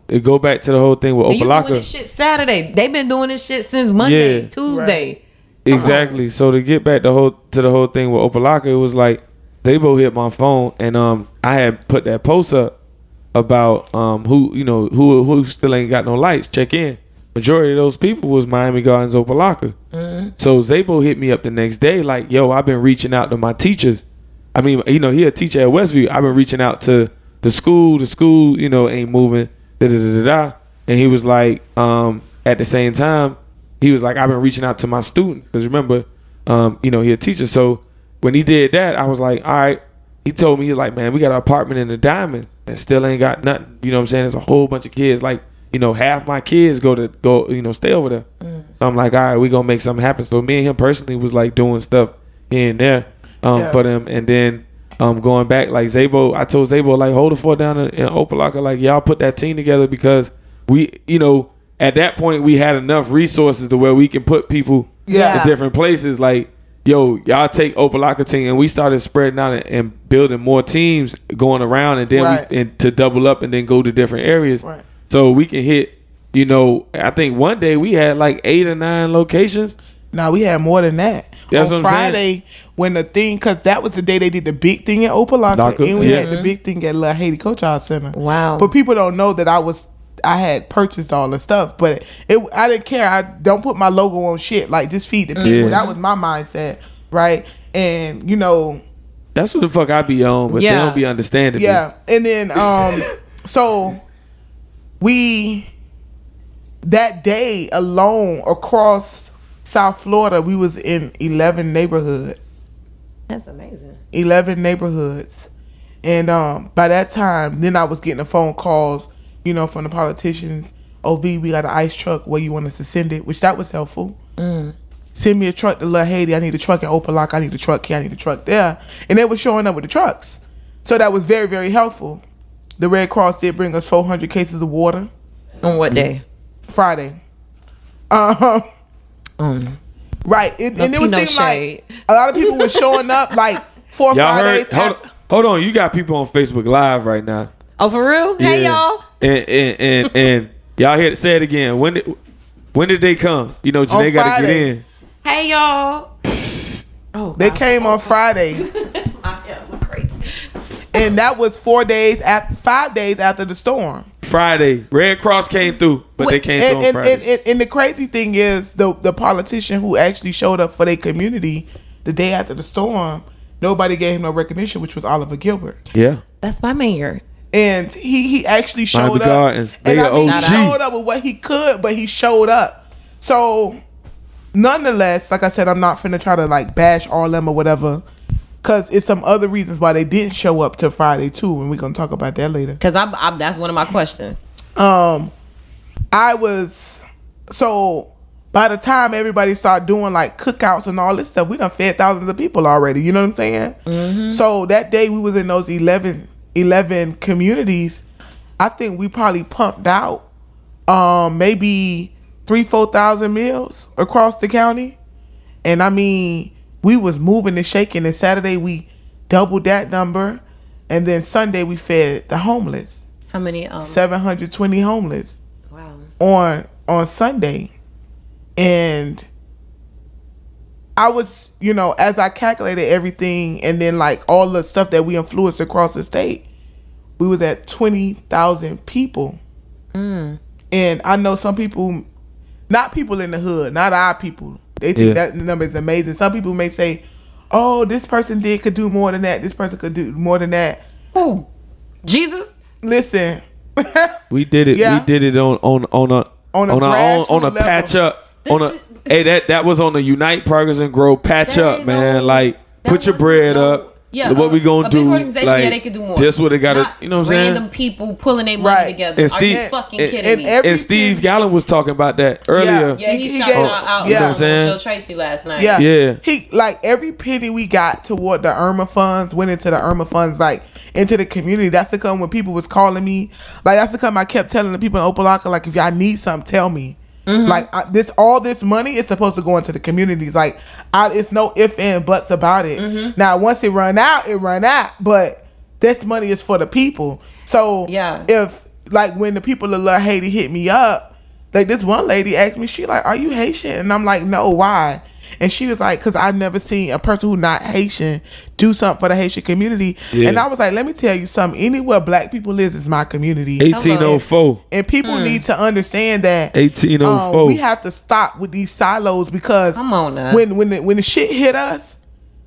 it go back to the whole thing with And you doing this Opalaka. shit Saturday. They've been doing this shit since Monday, Yeah. Tuesday. Exactly. So to get back to the whole thing with Opalaka, it was like Zabo hit my phone, and I had put that post up about who still ain't got no lights. Check in. Majority of those people was Miami Gardens, Opalaka. So Zabo hit me up the next day, like, yo, I've been reaching out to my teachers. I mean, he a teacher at Westview. I've been reaching out to the school. The school, ain't moving. And he was like, at the same time, he was like, I've been reaching out to my students. Because remember, he a teacher. So when he did that, I was like, all right. He told me, he's like, man, we got an apartment in the Diamonds and still ain't got nothing. You know what I'm saying? There's a whole bunch of kids. Like, half my kids go stay over there. So I'm like, all right, we gonna make something happen. So me and him personally was like doing stuff here and there for them. And then going back, like Zabo, I told Zabo, like, hold the fort down in Opalaka. Like, y'all put that team together because we, at that point we had enough resources to where we can put people in different places. Like, yo, y'all take Opalaka team, and we started spreading out and building more teams going around, and then we to double up and then go to different areas. Right. So we can hit, I think one day we had like 8 or 9 locations. No, we had more than that. That's on what I'm Friday, saying. when the thing, because that was the day they did the big thing at Opalaka, and we had the big thing at Little Haiti Coach House Center. Wow. But people don't know that I had purchased all the stuff, but I didn't care. I don't put my logo on shit. Like, just feed the people. Yeah. That was my mindset, right? And That's what the fuck I be on, but they don't be understanding. yeah. And then so we, that day alone across South Florida, we was in 11 neighborhoods. That's amazing. 11 neighborhoods. And by that time, then I was getting the phone calls, from the politicians. V, we got an ice truck. Where you want us to send it? Which that was helpful. Send me a truck to Little Haiti. I need a truck in Opalaka. I need a truck here. I need a truck there. And they were showing up with the trucks. So that was very, very helpful. The Red Cross did bring us 400 cases of water. On what day? Friday. Right. And it was seemed shade. like a lot of people were showing up like 4 or Y'all 5 heard? days. Hold on, you got people on Facebook Live right now. Oh, for real? Hey, y'all. And y'all hear say it again. When did they come? Janae got to get in. Hey, y'all. Oh, They came on Friday. I'm crazy. And that was 5 days after the storm. Friday, Red Cross came through, but they came through on Friday. And the crazy thing is, the politician who actually showed up for their community the day after the storm, nobody gave him no recognition, which was Oliver Gilbert. Yeah, That's my mayor. And he actually showed Miami up. Gardens. They And are he OG. showed up with what he could, but he showed up. So, nonetheless, like I said, I'm not finna try to like bash all them or whatever, because it's some other reasons why they didn't show up till Friday too, and we're gonna talk about that later. Because that's one of my questions. So by the time everybody started doing like cookouts and all this stuff, we done fed thousands of people already. You know what I'm saying? Mm-hmm. So that day we was in those 11 communities. I think we probably pumped out maybe 3,000-4,000 meals across the county. And I mean, we was moving and shaking. And Saturday we doubled that number. And then Sunday we fed the homeless. How many? 720 homeless. Wow. On Sunday. And I was, you know, as I calculated everything and then like all the stuff that we influenced across the state, we was at 20,000 people. And I know some people, not people in the hood, not our people, they think that number is amazing. Some people may say, oh, this person could do more than that. This person could do more than that. Who? Jesus? Listen. We did it. Yeah. We did it on a patch up. That was on the Unite Progress and Grow patch up, man. Like, put your bread up. Yeah, what we gonna do? Big organization, like, they could do more. This what they gotta, you know what I'm saying? Random people pulling their money together. And Steve, are you fucking kidding me? And Steve Gallen was talking about that earlier. Yeah, he shouted out you know what I'm saying? Joe Tracy last night. Yeah. He, like, every penny we got toward the Irma funds went into the Irma funds, like, into the community. That's the come when people was calling me. Like, that's the come I kept telling the people in Opelika, like, if y'all need something, tell me. Like, all this money is supposed to go into the communities. Like, it's no ifs and buts about it. Now, once it run out, it run out. But this money is for the people. So, if, like, when the people of Lil Haiti hit me up, like, this one lady asked me, she like, are you Haitian? And I'm like, no, why? And she was like, because I've never seen a person who not Haitian do something for the Haitian community. And I was like, let me tell you something. Anywhere black people live is my community. 1804. And people need to understand that 1804. We have to stop with these silos because come on now. When the shit hit us,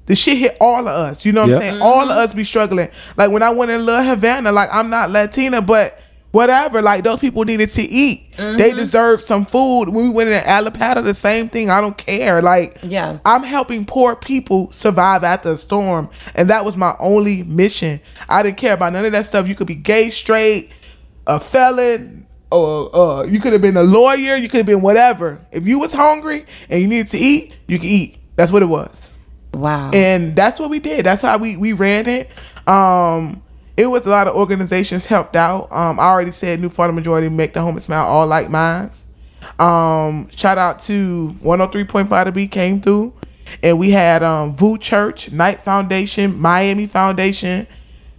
the shit hit all of us. You know what I'm saying? All of us be struggling. Like when I went in Little Havana, like I'm not Latina, but whatever, like those people needed to eat. They deserve some food. When we went in Alapata, the same thing. I don't care. Like, I'm helping poor people survive after a storm, and that was my only mission. I didn't care about none of that stuff. You could be gay, straight, a felon, or you could have been a lawyer. You could have been whatever. If you was hungry and you needed to eat, you could eat. That's what it was. Wow. And that's what we did. That's how we ran it. It was a lot of organizations helped out. I already said New Florida Majority Make the Home Smile All Like Mines. Shout out to 103.5 to Bihh came through. And we had VU Church, Knight Foundation, Miami Foundation,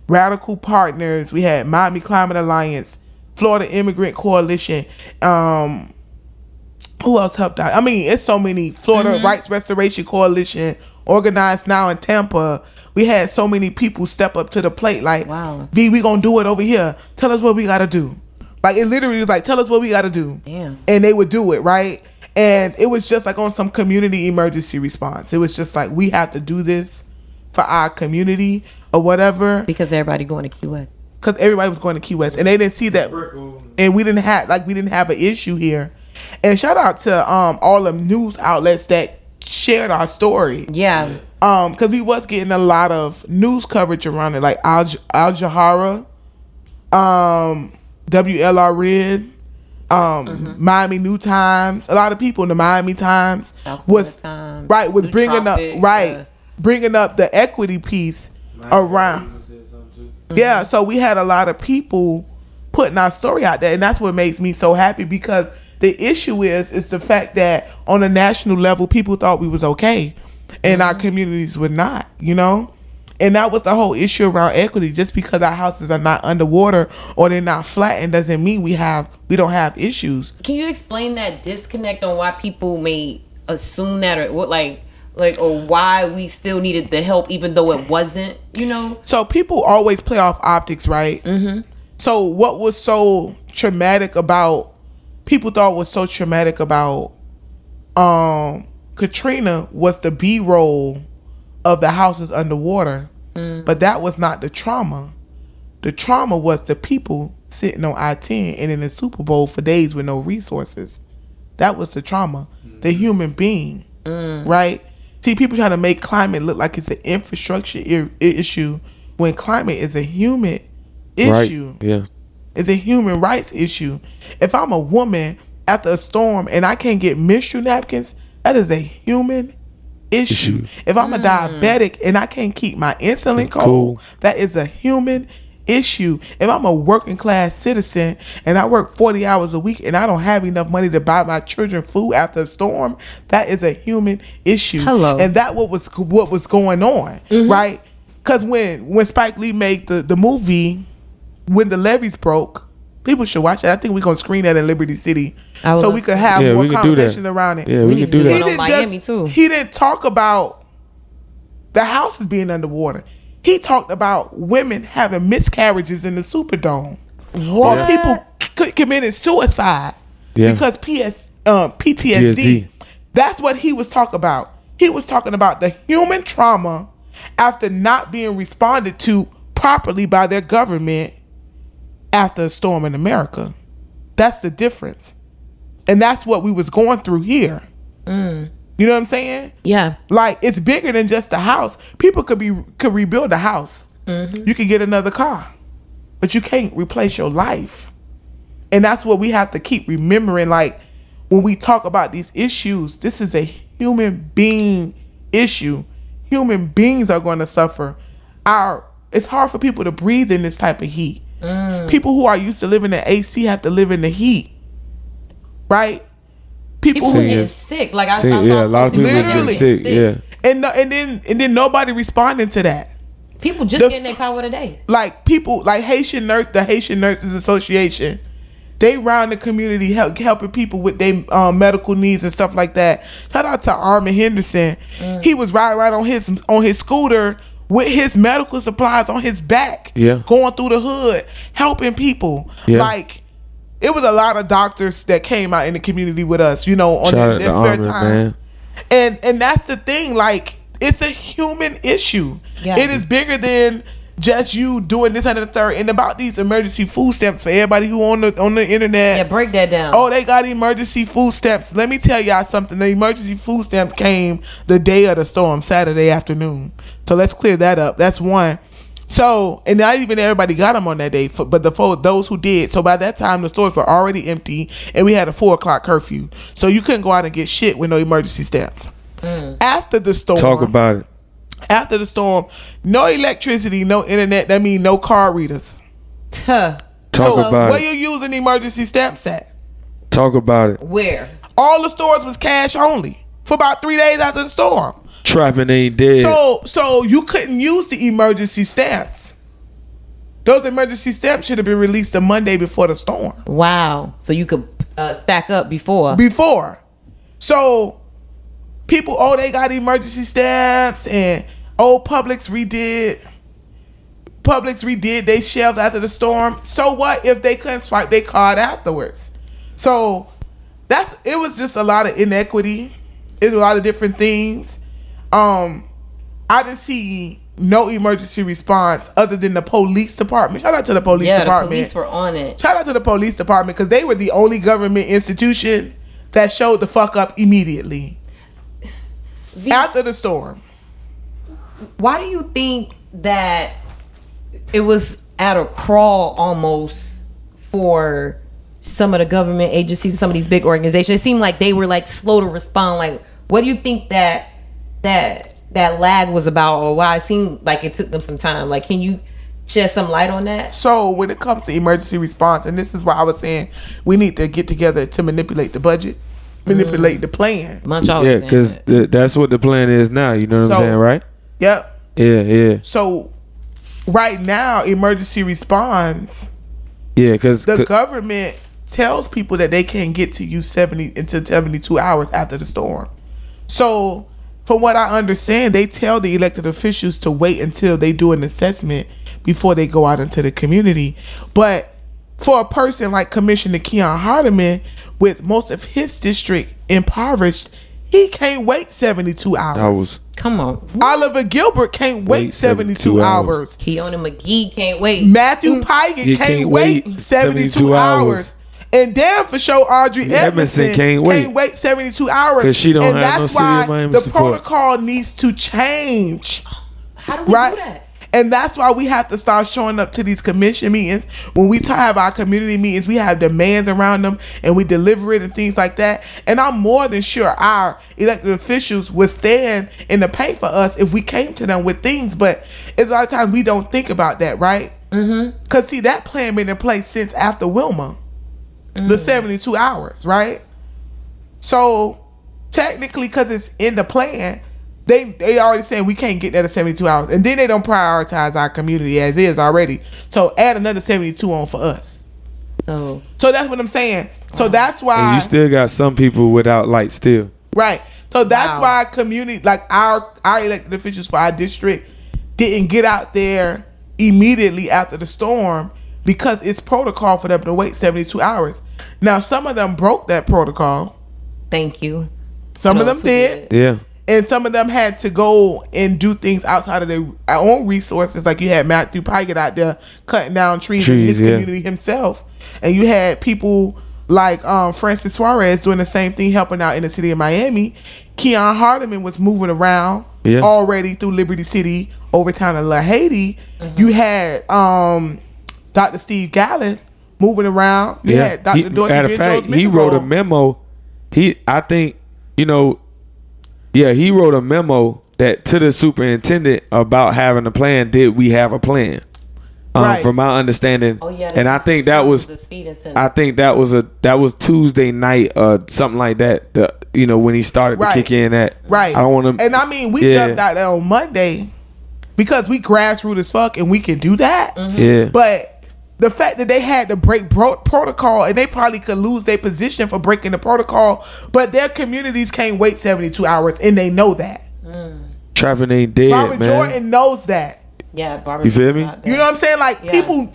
Radical Partners. We had Miami Climate Alliance, Florida Immigrant Coalition. Who else helped out? I mean, it's so many. Florida Rights Restoration Coalition, Organized Now in Tampa. We had so many people step up to the plate like, V, we gonna do it over here. Tell us what we gotta do. Like, it literally was like, tell us what we gotta do. Damn. And they would do it, right? And it was just like on some community emergency response. It was just like, we have to do this for our community or whatever. Because everybody going to Key West. Because everybody was going to Key West. And they didn't see that. And we didn't have an issue here. And shout out to all the news outlets that shared our story. Yeah. Because we was getting a lot of news coverage around it, like Al Jahara, WLR Red, Miami New Times. A lot of people in the Miami Times was bringing up the equity piece around. Yeah, so we had a lot of people putting our story out there, and that's what makes me so happy because the issue is the fact that on a national level, people thought we was okay. And our communities were not, you know? And that was the whole issue around equity. Just because our houses are not underwater or they're not flattened doesn't mean we don't have issues. Can you explain that disconnect on why people may assume that or what or why we still needed the help even though it wasn't, you know? So people always play off optics, right? So what was so traumatic about Katrina was the B-roll of the houses underwater, but that was not the trauma. The trauma was the people sitting on I-10 and in the Super Bowl for days with no resources. That was the trauma. The human being, right? See, people trying to make climate look like it's an infrastructure issue when climate is a human issue. Right. Yeah, it's a human rights issue. If I'm a woman after a storm and I can't get menstrual napkins, that is a human issue. If I'm a diabetic and I can't keep my insulin cold, that is a human issue. If I'm a working class citizen and I work 40 hours a week and I don't have enough money to buy my children food after a storm, that is a human issue. And that what was going on, right? Because when Spike Lee made the movie, When the Levees Broke, people should watch it. I think we're going to screen that in Liberty City. So we could have more conversations around it. Yeah, we can do that. On Miami too. He didn't talk about the houses being underwater. He talked about women having miscarriages in the Superdome. What? Or people committing suicide because PTSD. That's what he was talking about. He was talking about the human trauma after not being responded to properly by their government after a storm in America. That's the difference. And that's what we was going through here. You know what I'm saying? Yeah. Like, it's bigger than just the house. People could rebuild a house. You could get another car. But you can't replace your life. And that's what we have to keep remembering. Like, when we talk about these issues, this is a human being issue. Human beings are going to suffer. It's hard for people to breathe in this type of heat. People who are used to living in AC have to live in the heat. Right? People who get sick. Like I saw a lot of people literally get sick. Yeah. And then nobody responding to that. People just getting their power today. Like people, like the Haitian Nurses Association, they round the community helping people with their medical needs and stuff like that. Shout out to Armin Henderson. He was riding on his scooter with his medical supplies on his back, going through the hood, helping people. Like, it was a lot of doctors that came out in the community with us, you know, on their spare time. And that's the thing, like, it's a human issue. It is bigger than just you doing this and the third. And about these emergency food stamps for everybody who on the internet. Yeah, break that down. Oh, they got emergency food stamps. Let me tell y'all something. The emergency food stamp came the day of the storm, Saturday afternoon. So let's clear that up. That's one. So, and not even everybody got them on that day, but those who did. So by that time, the stores were already empty, and we had a 4:00 curfew. So you couldn't go out and get shit with no emergency stamps. After the storm, talk about it. After the storm, no electricity, no internet. That means no card readers. Talk about where you using emergency stamps at? Talk about it. Where? All the stores was cash only for about 3 days after the storm. Trapping ain't dead. So you couldn't use the emergency stamps. Those emergency stamps should have been released the Monday before the storm. Wow. So you could stack up before. So people, they got emergency stamps, and Publix redid their shelves after the storm. So what if they couldn't swipe their card afterwards? So it was just a lot of inequity. It's a lot of different things. I didn't see no emergency response other than the police department. Shout out to the police department. The police were on it. Shout out to the police department, because they were the only government institution that showed the fuck up immediately after the storm. Why do you think that it was at a crawl almost for some of the government agencies, some of these big organizations? It seemed like they were like slow to respond. Like, what do you think that lag was about, or why it seemed like it took them some time? Like, can you shed some light on that? So when it comes to emergency response, and this is why I was saying we need to get together to manipulate the budget, manipulate the plan. Yeah, because that's what the plan is now. You know what I'm saying, right? Yep. Yeah. So right now, emergency response. Yeah, because the government tells people that they can't get to you 72 hours after the storm. So from what I understand, they tell the elected officials to wait until they do an assessment before they go out into the community. But for a person like Commissioner Keon Hardeman, with most of his district impoverished, he can't wait 72 hours. Come on. Oliver Gilbert can't wait 72 hours. Keona McGee can't wait. Matthew Pygott can't wait 72 hours. And damn for sure Audrey Edmondson can't wait 72 hours. Because she don't have no city of Miami the support. protocol needs to change. How do we do that? And that's why we have to start showing up to these commission meetings. When we have our community meetings, we have demands around them and we deliver it and things like that. And I'm more than sure our elected officials would stand in the paint for us if we came to them with things. But it's a lot of times we don't think about that, right? Because see, that plan been in place since after Wilma. The 72 hours, right? So technically, because it's in the plan, They already saying we can't get that to 72 hours. And then they don't prioritize our community as is already. So add another 72 on for us. So that's what I'm saying. So that's why. And you still got some people without light still. Right. So that's why community, like our elected officials for our district, didn't get out there immediately after the storm because it's protocol for them to wait 72 hours. Now, some of them broke that protocol. Thank you. Some of them did. Yeah. And some of them had to go and do things outside of their own resources. Like you had Matthew Pygott out there cutting down trees in his community himself. And you had people like Francis Suarez doing the same thing, helping out in the city of Miami. Keon Hardeman was moving around already through Liberty City, over town in La Haiti. You had Dr. Steve Gallen moving around. You had Dr. Dorothy matter of fact, he wrote a memo. He wrote a memo that to the superintendent about having a plan. Did we have a plan? From my understanding, and I think that was Tuesday night or something like that. When he started to kick in that. Right. I don't want to. And I mean, we jumped out there on Monday because we grassroots as fuck and we can do that. Mm-hmm. Yeah. But the fact that they had to break protocol and they probably could lose their position for breaking the protocol, but their communities can't wait 72 hours and they know that. Trapping ain't dead, Barbara man. Jordan knows that. Yeah, Barbara. You feel me? You know what I'm saying? Like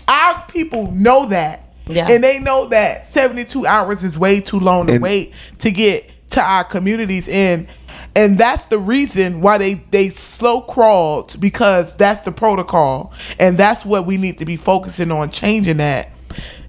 our people know that. Yeah. And they know that 72 hours is way too long to wait to get to our communities in. And that's the reason why they slow crawled, because that's the protocol. And that's what we need to be focusing on, changing that.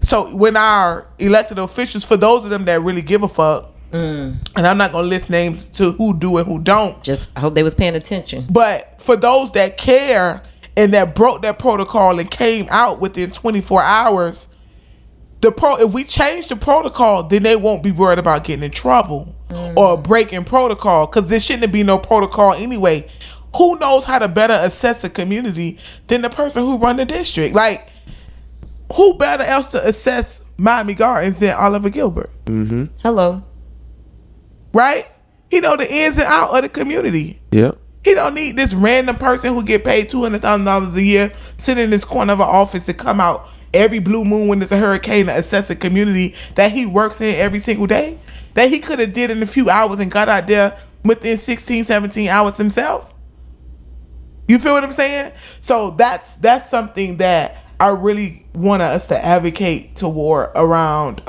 So when our elected officials, for those of them that really give a fuck, and I'm not going to list names to who do and who don't. Just I hope they was paying attention. But for those that care and that broke that protocol and came out within 24 hours, if we change the protocol, then they won't be worried about getting in trouble or breaking protocol, because there shouldn't be no protocol anyway. Who knows how to better assess a community than the person who run the district? Like, who better else to assess Miami Gardens than Oliver Gilbert? Mm-hmm. Hello. Right? He know the ins and outs of the community. Yep. He don't need this random person who get paid $200,000 a year sitting in this corner of an office to come out every blue moon when there's a hurricane to assess a community that he works in every single day, that he could have did in a few hours and got out there within 16, 17 hours himself. You feel what I'm saying? So that's something that I really want us to advocate toward around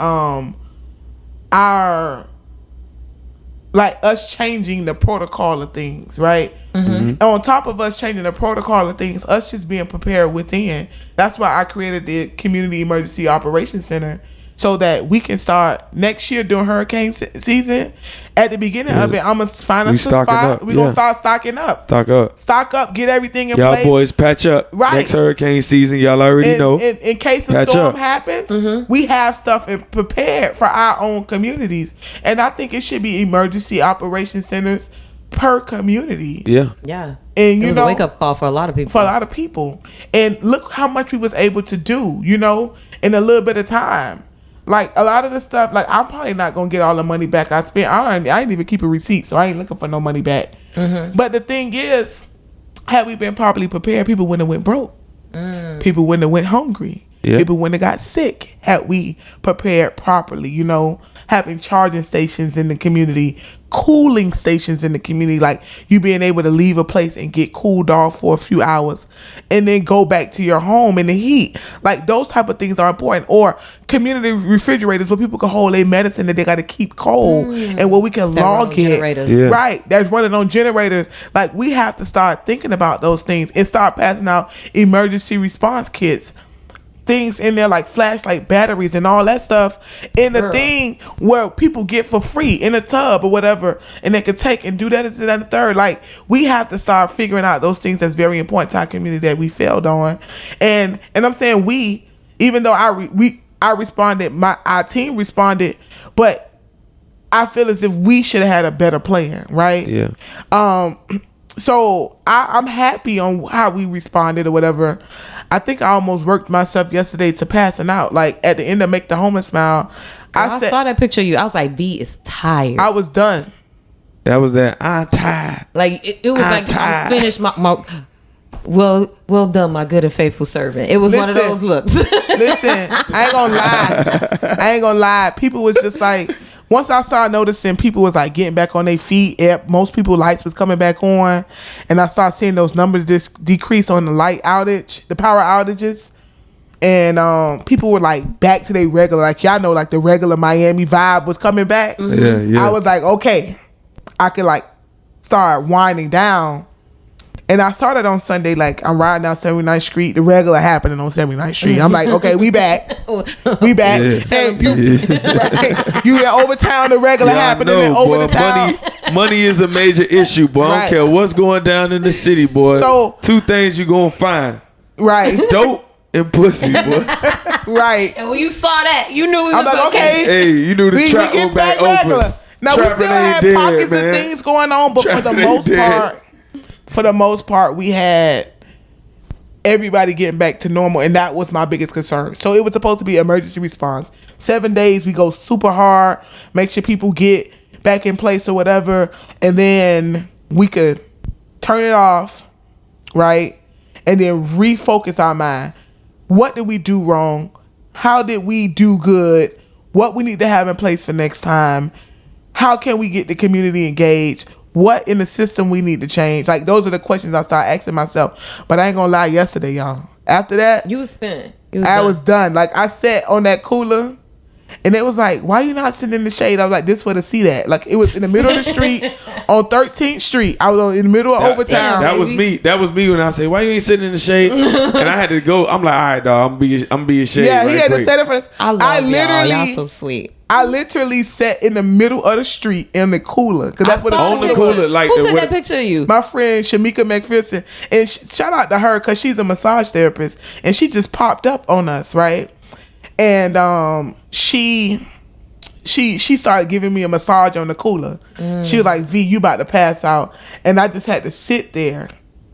our, like, us changing the protocol of things, right? Mm-hmm. On top of us changing the protocol of things, us just being prepared within. That's why I created the Community Emergency Operations Center, so that we can start next year during hurricane season. At the beginning of it, I'm going to find us a spot. We're going to start stocking up. Stock up, get everything in place. Y'all boys patch up. Right. Next hurricane season, y'all already know. In case the storm happens, we have stuff prepared for our own communities. And I think it should be emergency operation centers per community. Yeah. And it was a wake-up call for a lot of people. And look how much we was able to do, in a little bit of time. Like, a lot of the stuff, like, I'm probably not going to get all the money back I spent. I ain't even keep a receipt, so I ain't looking for no money back. Mm-hmm. But the thing is, had we been properly prepared, people wouldn't have went broke. People wouldn't have went hungry. Yep. People wouldn't have got sick had we prepared properly, having charging stations in the community, cooling stations in the community, like you being able to leave a place and get cooled off for a few hours and then go back to your home in the heat. Like, those type of things are important. Or community refrigerators where people can hold their medicine that they got to keep cold and where we can log it. Yeah. Right. That's running on generators. Like, we have to start thinking about those things and start passing out emergency response kits. Things in there like flashlight batteries and all that stuff in the thing where people get for free in a tub or whatever, and they can take and do that and the third. Like, we have to start figuring out those things that's very important to our community that we failed on. And I'm saying we, even though I responded, our team responded, but I feel as if we should have had a better plan, right? Yeah. So I'm happy on how we responded or whatever. I think I almost worked myself yesterday to passing out. Like, at the end of Make the Homeless Smile, I saw that picture of you. I was like, Bihh is tired. I was done. That was that. I'm tired. Like it was like I'm finished my well done, my good and faithful servant. It was one of those looks. Listen, I ain't gonna lie. People was just like, once I started noticing people was like getting back on their feet, most people lights was coming back on, and I started seeing those numbers just decrease on the the power outages, and people were like back to their regular, like y'all know, like the regular Miami vibe was coming back. Mm-hmm. Yeah. I was like, okay, I could like start winding down. And I started on Sunday, like I'm riding down 79th Street, the regular happening on 79th Street. I'm like, okay, we back. We back. Yeah. And right, you get over town, the regular happening, and over the town. Money is a major issue, boy. I don't care what's going down in the city, boy. So 2 things you gonna find. Right. Dope and pussy, boy. Right. And when you saw that, you knew it was like, okay. Hey, you knew the trap was back open. Now we still had pockets of things going on, but for the most part, we had everybody getting back to normal, and that was my biggest concern. So it was supposed to be emergency response. 7 days, we go super hard, make sure people get back in place or whatever, and then we could turn it off, right? And then refocus our mind. What did we do wrong? How did we do good? What we need to have in place for next time? How can we get the community engaged? What in the system we need to change? Like, those are the questions I started asking myself. But I ain't gonna lie, yesterday, y'all, after that, You was spent. I was done. Like, I sat on that cooler, and it was like, why you not sitting in the shade? I was like, this where to see that. Like, it was in the middle of the street on 13th Street. I was in the middle of Overtown. That was me. That was me when I say, why you ain't sitting in the shade? And I had to go. I'm like, all right, dog, I'm be in shade. Yeah, he right had quick. to set it for us. I love y'all so sweet. I literally sat in the middle of the street in the cooler, because that's what on the cooler. Like, who took that picture of you? My friend Shamika McPherson, and shout out to her because she's a massage therapist, and she just popped up on us, right? And she started giving me a massage on the cooler. She was like, V, you about to pass out. And I just had to sit there.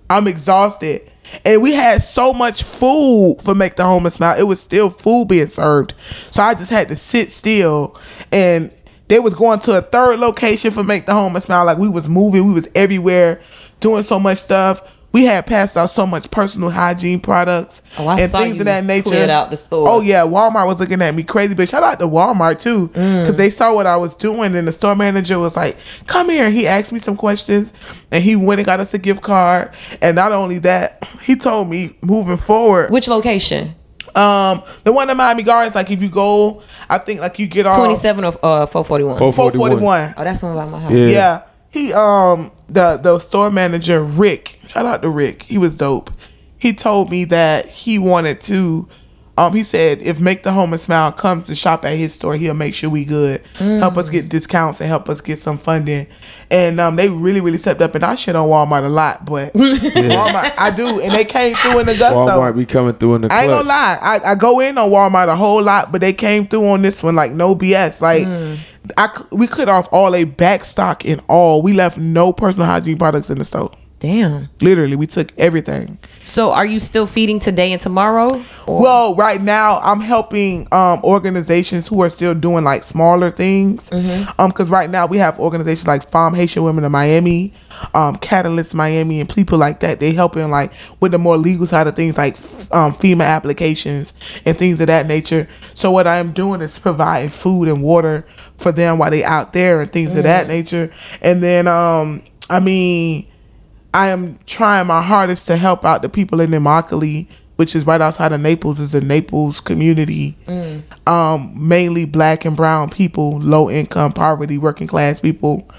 I'm exhausted. And we had so much food for Make the Home Smile. It was still food being served. So I just had to sit still. And they was going to a third location for Make the Home Smile. Like, we was moving. We was everywhere doing so much stuff. We had passed out so much personal hygiene products and things of that nature. Cleared out the store. Oh yeah, Walmart was looking at me crazy, but shout out to Walmart too, because they saw what I was doing, and the store manager was like, "Come here." He asked me some questions, and he went and got us a gift card. And not only that, he told me moving forward. Which location? The one in Miami Gardens. Like, if you go, I think like you get off 27 or 441. 441. Oh, that's one by my house. Yeah. He the store manager, Rick, shout out to Rick, he was dope. He told me that he wanted to he said if Make the Home Smile comes to shop at his store, he'll make sure we good, help us get discounts and help us get some funding. And they really stepped up, and I shit on Walmart a lot, but Walmart, I do, and they came through in the gusto. Walmart be coming through in the clutch. I ain't gonna lie, I go in on Walmart a whole lot, but they came through on this one like no BS. Like, we cut off all a back stock and all. We left no personal hygiene products in the store. Damn. Literally, we took everything. So are you still feeding today and tomorrow? Or? Well, right now I'm helping organizations who are still doing like smaller things. Because right now we have organizations like Farm Haitian Women of Miami, Catalyst Miami, and people like that. They helping like with the more legal side of things, like FEMA applications and things of that nature. So what I'm doing is providing food and water for them while they out there and things of that nature. And then I am trying my hardest to help out the people in Immokalee, which is right outside of Naples, is the Naples community. Mainly black and brown people, low income, poverty, working class people.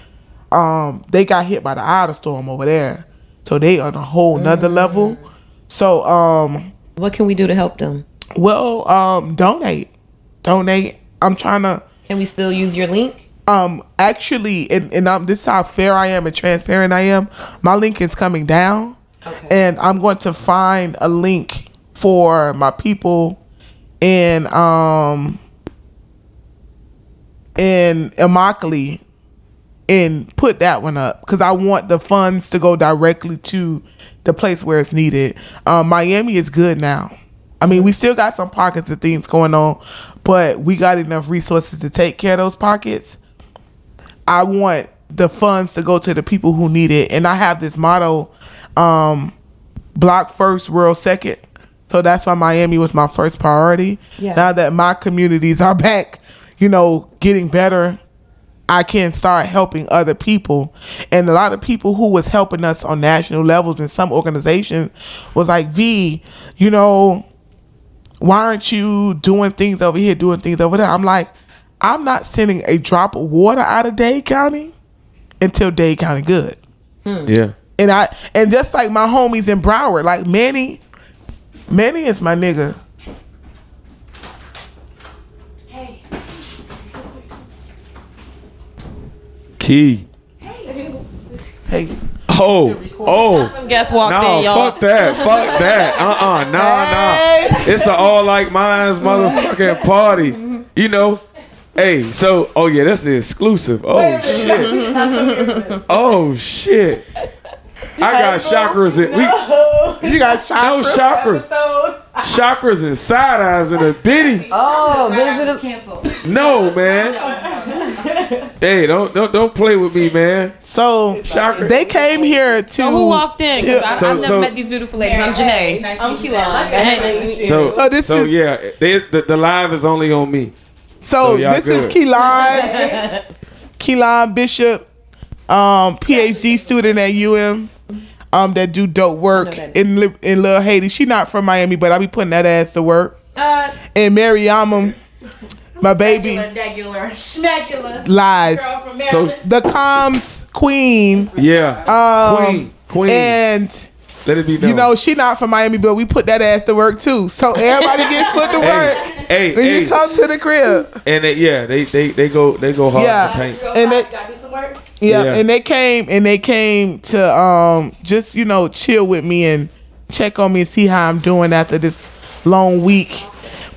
They got hit by the outer storm over there. So they on a whole nother level. So what can we do to help them? Well, donate. I'm trying to. Can we still use your link? Actually, and this is how fair I am and transparent I am. My link is coming down, and I'm going to find a link for my people in Immokalee and put that one up, because I want the funds to go directly to the place where it's needed. Miami is good now. I mean, we still got some pockets of things going on, but we got enough resources to take care of those pockets. I want the funds to go to the people who need it. And I have this motto, block first, world second. So that's why Miami was my first priority. Yeah. Now that my communities are back, getting better, I can start helping other people. And a lot of people who was helping us on national levels in some organizations was like, V, why aren't you doing things over here, doing things over there? I'm like, I'm not sending a drop of water out of Dade County until Dade County good. Yeah. And just like my homies in Broward, like Manny is my nigga. Hey. Key. Hey. Oh. Some guests walked No, in, y'all. fuck that. Nah. It's an all like mine's motherfucking party. Hey, so that's the exclusive. Oh shit. I got chakras in You got no chakras. Chakras and side eyes in a bitty. Oh, visitors. No, man. Hey, don't play with me, man. So Chakra. they came here to. So who walked in? 'Cause I've never So- met these beautiful ladies. I'm Janae. I'm Keelan. Hey, So this so is- yeah, the live is only on me. So y'all this is good. Keelan Bishop, PhD student at UM, that do dope work in Little Haiti. She not from Miami, but I be putting that ass to work. And Mariama, my baby, Regular, schmegular. lies. Girl from So Maryland. The comms queen, yeah, queen. and Let it be known. she not from Miami, but we put that ass to work too. So everybody gets put to work Hey, when you come to the crib. and they go hard Yeah. in the paint. And they- Gotta do some work. Yeah, Yeah. and they came to just chill with me and check on me and see how I'm doing after this long week.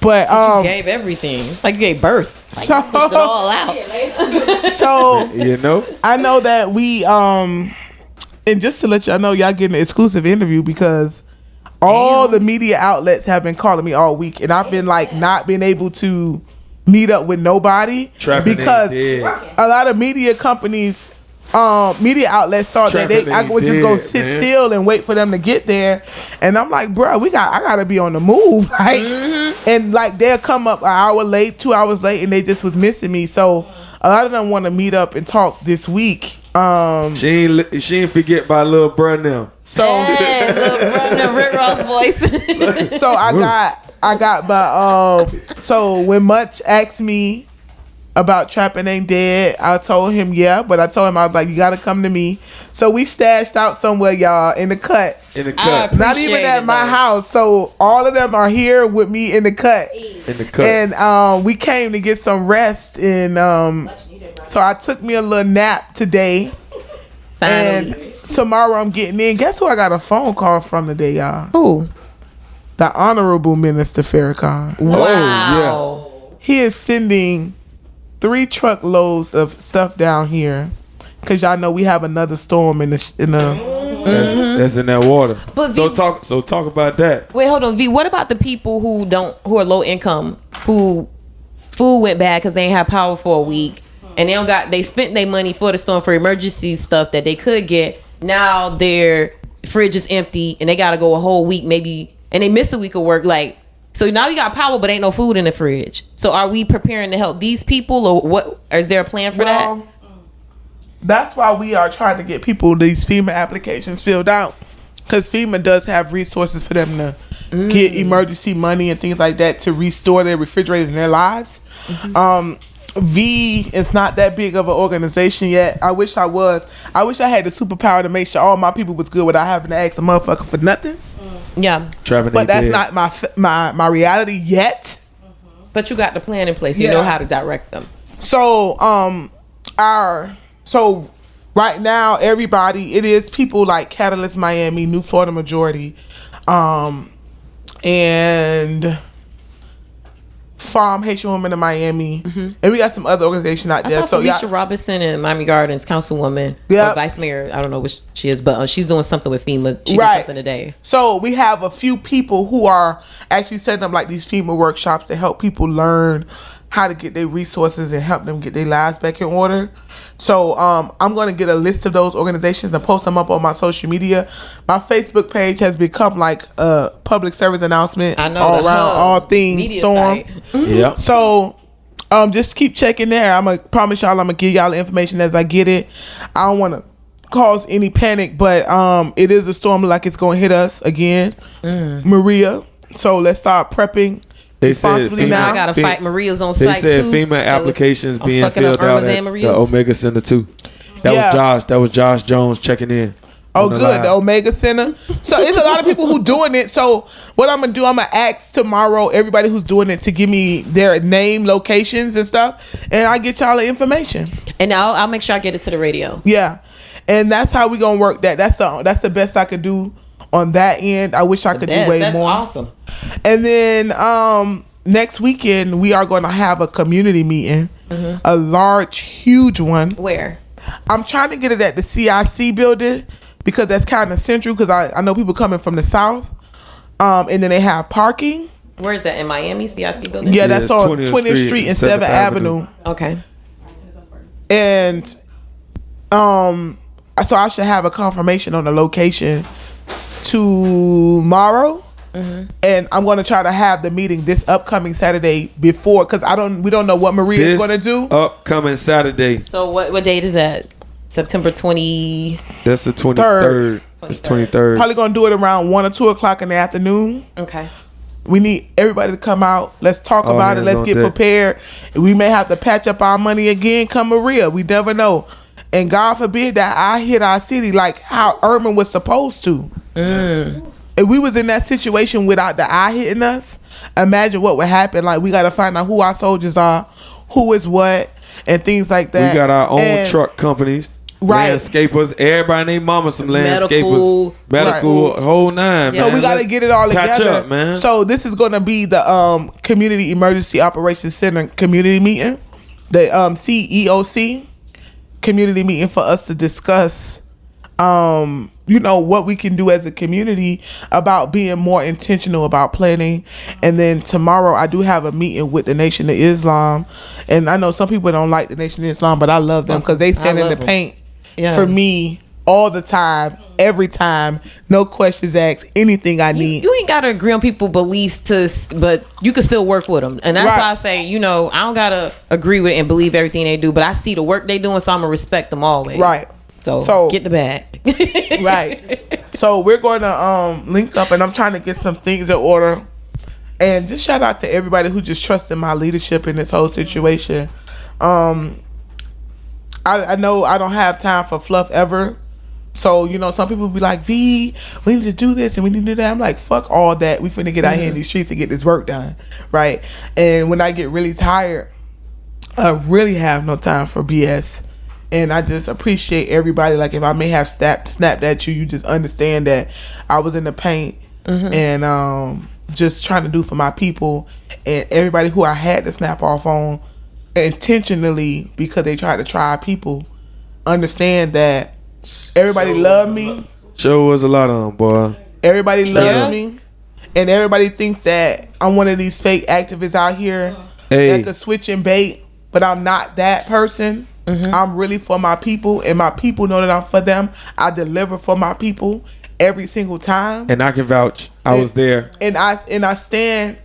But you gave everything. It's like you gave birth. Like you pushed it all out. so You I know that we and just to let y'all know, y'all getting an exclusive interview because all the media outlets have been calling me all week, and I've been like not being able to meet up with nobody Trapping because ain't dead. a lot of media companies, media outlets thought that Trapping I ain't would just go dead, sit man. still and wait for them to get there, and I'm like, bro, I gotta be on the move, like, and like they'll come up an hour late, 2 hours late, and they just was missing me. So a lot of them want to meet up and talk this week. She ain't forget by little bruh now. So Hey, little brother, Rick Ross voice. so I got my so when Much asked me about Trapping Ain't Dead, I told him but I told him I was like, you gotta come to me. So we stashed out somewhere, y'all, in the cut. In the cut. Not even Appreciate at it, my though. house. So all of them are here with me in the cut. In the cut. And we came to get some rest, and so I took me a little nap today. Finally. And tomorrow I'm getting in. Guess who I got a phone call from today, y'all? Who? The Honorable Minister Farrakhan. Wow. He is sending 3 truckloads of stuff down here because y'all know we have another storm in the That's in that water. But So V- talk about that. Wait, hold on, V. What about the people who are low income, who food went bad because they ain't have power for a week, and they spent their money for the storm for emergency stuff that they could get. Now their fridge is empty and they got to go a whole week maybe, and they missed a week of work. Like, so now you got power, but ain't no food in the fridge. So are we preparing to help these people, or what? Is there a plan for that? That's why we are trying to get people these FEMA applications filled out, because FEMA does have resources for them to get emergency money and things like that to restore their refrigerators in their lives. V is not that big of an organization yet. I wish I was. I wish I had the superpower to make sure all my people was good without having to ask a motherfucker for nothing. Yeah, Trapping But ain't that's dead. not my reality yet. but you got the plan in place. You Yeah. know how to direct them. So so right now everybody, it is people like Catalyst Miami, New Florida Majority, and Farm Haitian Women in Miami, and we got some other organization out I there. saw So Felicia yeah, Robinson and Miami Gardens councilwoman, Yep. or vice mayor. I don't know which she is, but she's doing something with FEMA. She did Right. something today. so we have a few people who are actually setting up like these FEMA workshops to help people learn how to get their resources and help them get their lives back in order. So I'm going to get a list of those organizations and post them up on my social media. My Facebook page has become like a public service announcement all around all things Storm. Yeah. So just keep checking there. I'm going to promise y'all I'm going to give y'all the information as I get it. I don't want to cause any panic, but it is a storm like it's going to hit us again. Maria. So let's start prepping. They said now I gotta fight. Maria's on site too. They said FEMA applications being filled out at the Omega Center too. That was Josh. That was Josh Jones checking in. Oh, good. The Omega Center. So it's a lot of people who doing it. So what I'm gonna do, I'm gonna ask tomorrow everybody who's doing it to give me their name, locations, and stuff, and I get y'all the information. And I'll make sure I get it to the radio. Yeah, and that's how we gonna work that. That's the best I could do on that end. I wish I could do way more. That's awesome. And then next weekend we are going to have a community meeting, a large, huge one. Where? I'm trying to get it at the CIC building because that's kind of central. Because I know people coming from the south, and then they have parking. Where is that, in Miami? CIC building? Yeah, that's on 20th Street and 7th Avenue. Okay. And so I should have a confirmation on the location tomorrow. And I'm going to try to have the meeting this upcoming Saturday before, because we don't know what Maria is going to do. Upcoming Saturday. So what date is that? September 20. That's the 23rd. It's 23rd. Probably going to do it around 1 or 2 o'clock in the afternoon. Okay. We need everybody to come out. Let's talk about it. Let's get prepared. We may have to patch up our money again come Maria. We never know. And God forbid that I hit our city like how Irma was supposed to. If we was in that situation without the eye hitting us, imagine what would happen. Like, we got to find out who our soldiers are, who is what, and things like that. We got our own truck companies, landscapers. Everybody named mama some landscapers, medical, whole nine. So we got to get it all together. Catch up, man. So this is going to be the Community Emergency Operations Center community meeting, the CEOC community meeting for us to discuss what we can do as a community about being more intentional about planning. And then tomorrow I do have a meeting with the Nation of Islam, and I know some people don't like the Nation of Islam, but I love them because they stand in the paint for me all the time, every time, no questions asked, anything I need. You ain't gotta agree on people's beliefs but you can still work with them, and that's why I say, I don't gotta agree with and believe everything they do, but I see the work they doing, so I'm gonna respect them always. Right. So get the bag. Right. So we're going to link up, and I'm trying to get some things in order. And just shout out to everybody who just trusted my leadership in this whole situation. I know I don't have time for fluff ever. So, some people be like, V, we need to do this and we need to do that. I'm like, fuck all that. We finna get out here in these streets and get this work done. Right. And when I get really tired, I really have no time for BS. And I just appreciate everybody. Like, if I may have snapped at you, you just understand that I was in the paint and just trying to do for my people. And everybody who I had to snap off on intentionally because they tried to try people, understand that everybody loved me. Sure was a lot of them, boy. Everybody loves me. And everybody thinks that I'm one of these fake activists out here that could switch and bait. But I'm not that person. I'm really for my people, and my people know that I'm for them. I deliver for my people every single time, and I can vouch. I was there, and I stand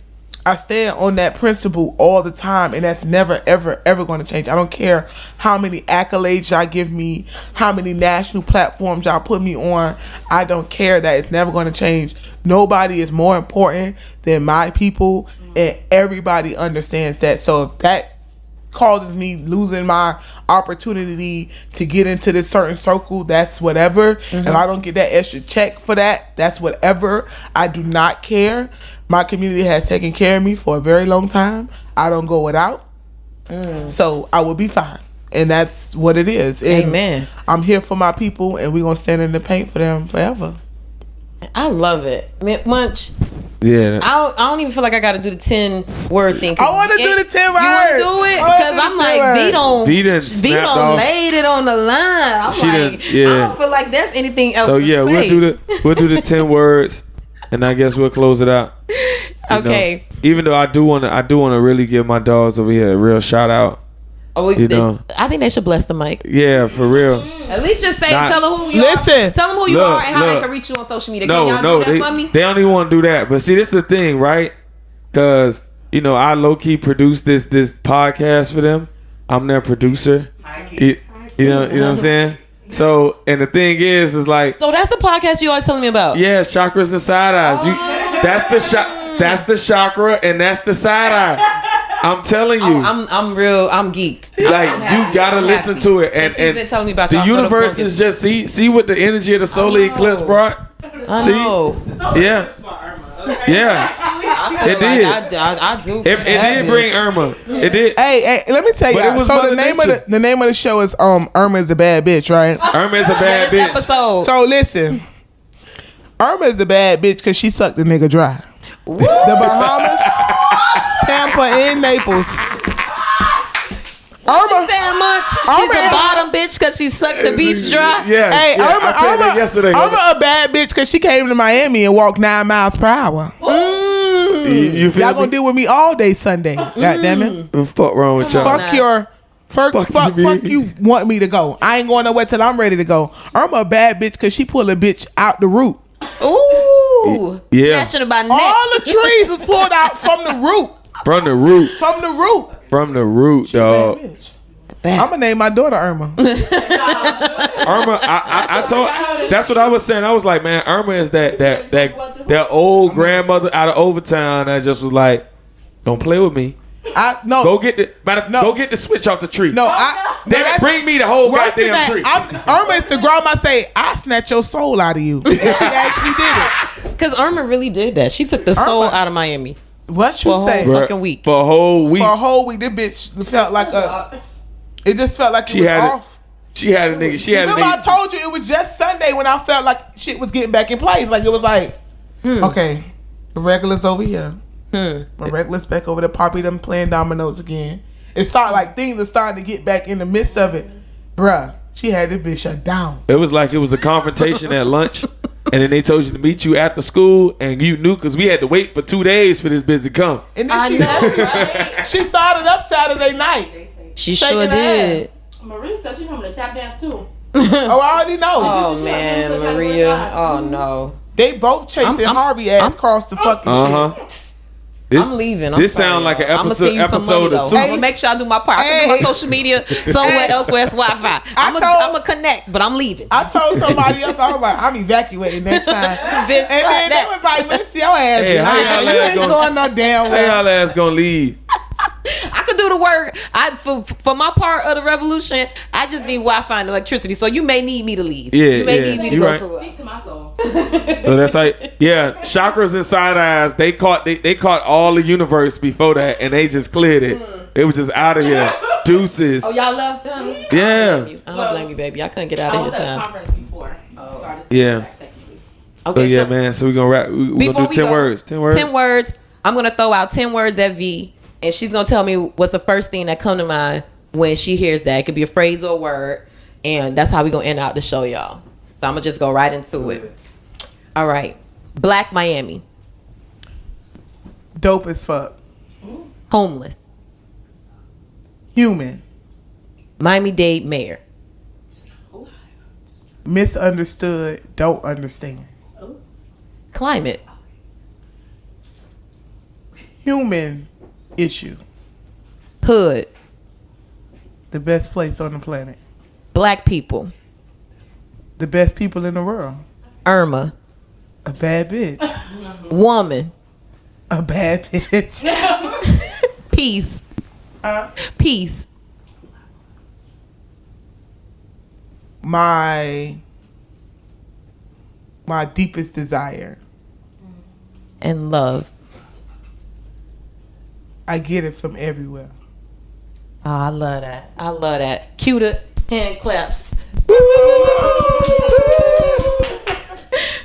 on that principle all the time, and that's never ever going to change. I don't care how many accolades y'all give me, how many national platforms y'all put me on. I don't care. That it's never going to change. Nobody is more important than my people, and everybody understands that. So if that causes me losing my opportunity to get into this certain circle, that's whatever. If I don't get that extra check for that, that's whatever. I do not care. My community has taken care of me for a very long time. I don't go without. So I will be fine. And that's what it is. And amen. I'm here for my people, and we're going to stand in the paint for them forever. I love it. Munch. Yeah. I don't even feel like I got to do the 10-word thing. I want to do the 10 words. You want to do it? Because I'm like, V don't laid it on the line. I'm I don't feel like there's anything else to say. We'll do the 10 words, and I guess we'll close it out. Okay. Even though I do want to really give my dogs over here a real shout out. Oh, You know. I think they should bless the mic. Yeah, for real. At least just say, Nah. tell them who you Listen. are. Tell them who you Look, are and how they look. can reach you on social media. No, Can y'all do that for me? they don't even want to do that. But see, this is the thing, right? Because I low key produce this podcast for them. I'm their producer. You know what I'm saying? So, and the thing is like, So that's the podcast you always telling me about. yeah, chakras and side eyes. That's the chakra, and that's the side eye. I'm telling you, I'm geeked. like you gotta listen to it, and He's been telling me about the y'all for the universe longest. is just see what the energy of the solar eclipse brought. I See? know. Yeah, yeah, I feel it did. I do. It did bring Irma. It did. Hey, let me tell But you. it was So Mother Nature. the name of the show is Irma is a bad bitch, right? Irma is a bad this bitch. episode. So listen, Irma is a bad bitch because she sucked the nigga dry. The Bahamas, Tampa, and Naples. Irma, That much. She's a bottom bitch because she sucked the beach dry. Yeah, hey, yeah, Irma, I said that yesterday. Irma a bad bitch because she came to Miami and walked 9 miles per hour. You feel Y'all gonna me? deal with me all day Sunday. God damn it. What the fuck wrong with y'all? Fuck your. Fuck you want me to go. I ain't going nowhere till I'm ready to go. Irma a bad bitch because she pull a bitch out the root. Ooh. Yeah. Snatching about neck. All the trees was pulled out from the root. From the root. From the root. From the root, dog. I'm gonna name my daughter Irma. Irma, I told. That's what I was saying. I was like, man, Irma is that old grandmother out of Overtown that just was like, don't play with me. Go get the switch off the tree. Bring me the whole goddamn tree. Irma is the grandma say, I snatch your soul out of you. And she actually did it. Because Irma really did that. She took the soul out of Miami. What you For a say? whole fucking week. For a whole week. For a whole week, this bitch felt like a. It just felt like She it was had off. She had a nigga. She had a Remember I nigga. told you it was just Sunday when I felt like shit was getting back in place. Like it was like, okay, the regular's over here. My regular's back over there. Poppy them playing dominoes again. It started like things are starting to get back in the midst of it. Bruh, she had this bitch shut down. It was like it was a confrontation at lunch, and then they told you to meet you after school, and you knew because we had to wait for 2 days for this bitch to come. And then she started up Saturday night. She shaking sure her did. Maria said she coming to tap dance too. Oh, I already know. Oh man, Maria. Oh no. They both chasing Harvey ass across the fucking shit. I'm leaving. This sound like an I'ma send you some episode money, of though. Super. I'm gonna make sure I do my part. I can do my social media somewhere else where it's Wi-Fi. I'm gonna connect, but I'm leaving. I told somebody else, I was like, I'm evacuating next time. Bitch, And then they was like, let's see your ass. Hey, how y'all you ass ain't gonna- going no damn How well. y'all ass gonna leave? I could do the work. For my part of the revolution, I just need Wi-Fi and electricity. So you may need me to leave. Yeah, you may yeah, need me to you go right. somewhere. Speak to my soul. So that's like, yeah, chakras and side eyes. They caught all the universe before that, and they just cleared it. It was just out of here. Deuces. Oh, y'all left them? Yeah. I don't blame you, baby. I couldn't get out I of was here at a time. conference before. Sorry to Yeah. back technically. So Okay, yeah, man. So we gonna wrap. We Before gonna do we 10 go, words. 10 words. 10 words. I'm gonna throw out 10 words at V, and she's gonna tell me what's the first thing that come to mind when she hears that. It could be a phrase or a word, and that's how we gonna end out the show, y'all. So I'm gonna just go right into it. All right, Black Miami, Dope as fuck. homeless, Human. Miami-Dade mayor, Misunderstood. Don't understand. climate, Human issue. hood, The best place on the planet. Black people, The best people in the world. Irma, A bad bitch. woman, A bad bitch. peace, peace, My deepest desire. and love. I get it from everywhere. Oh, I love that. I love that. Cue the hand claps.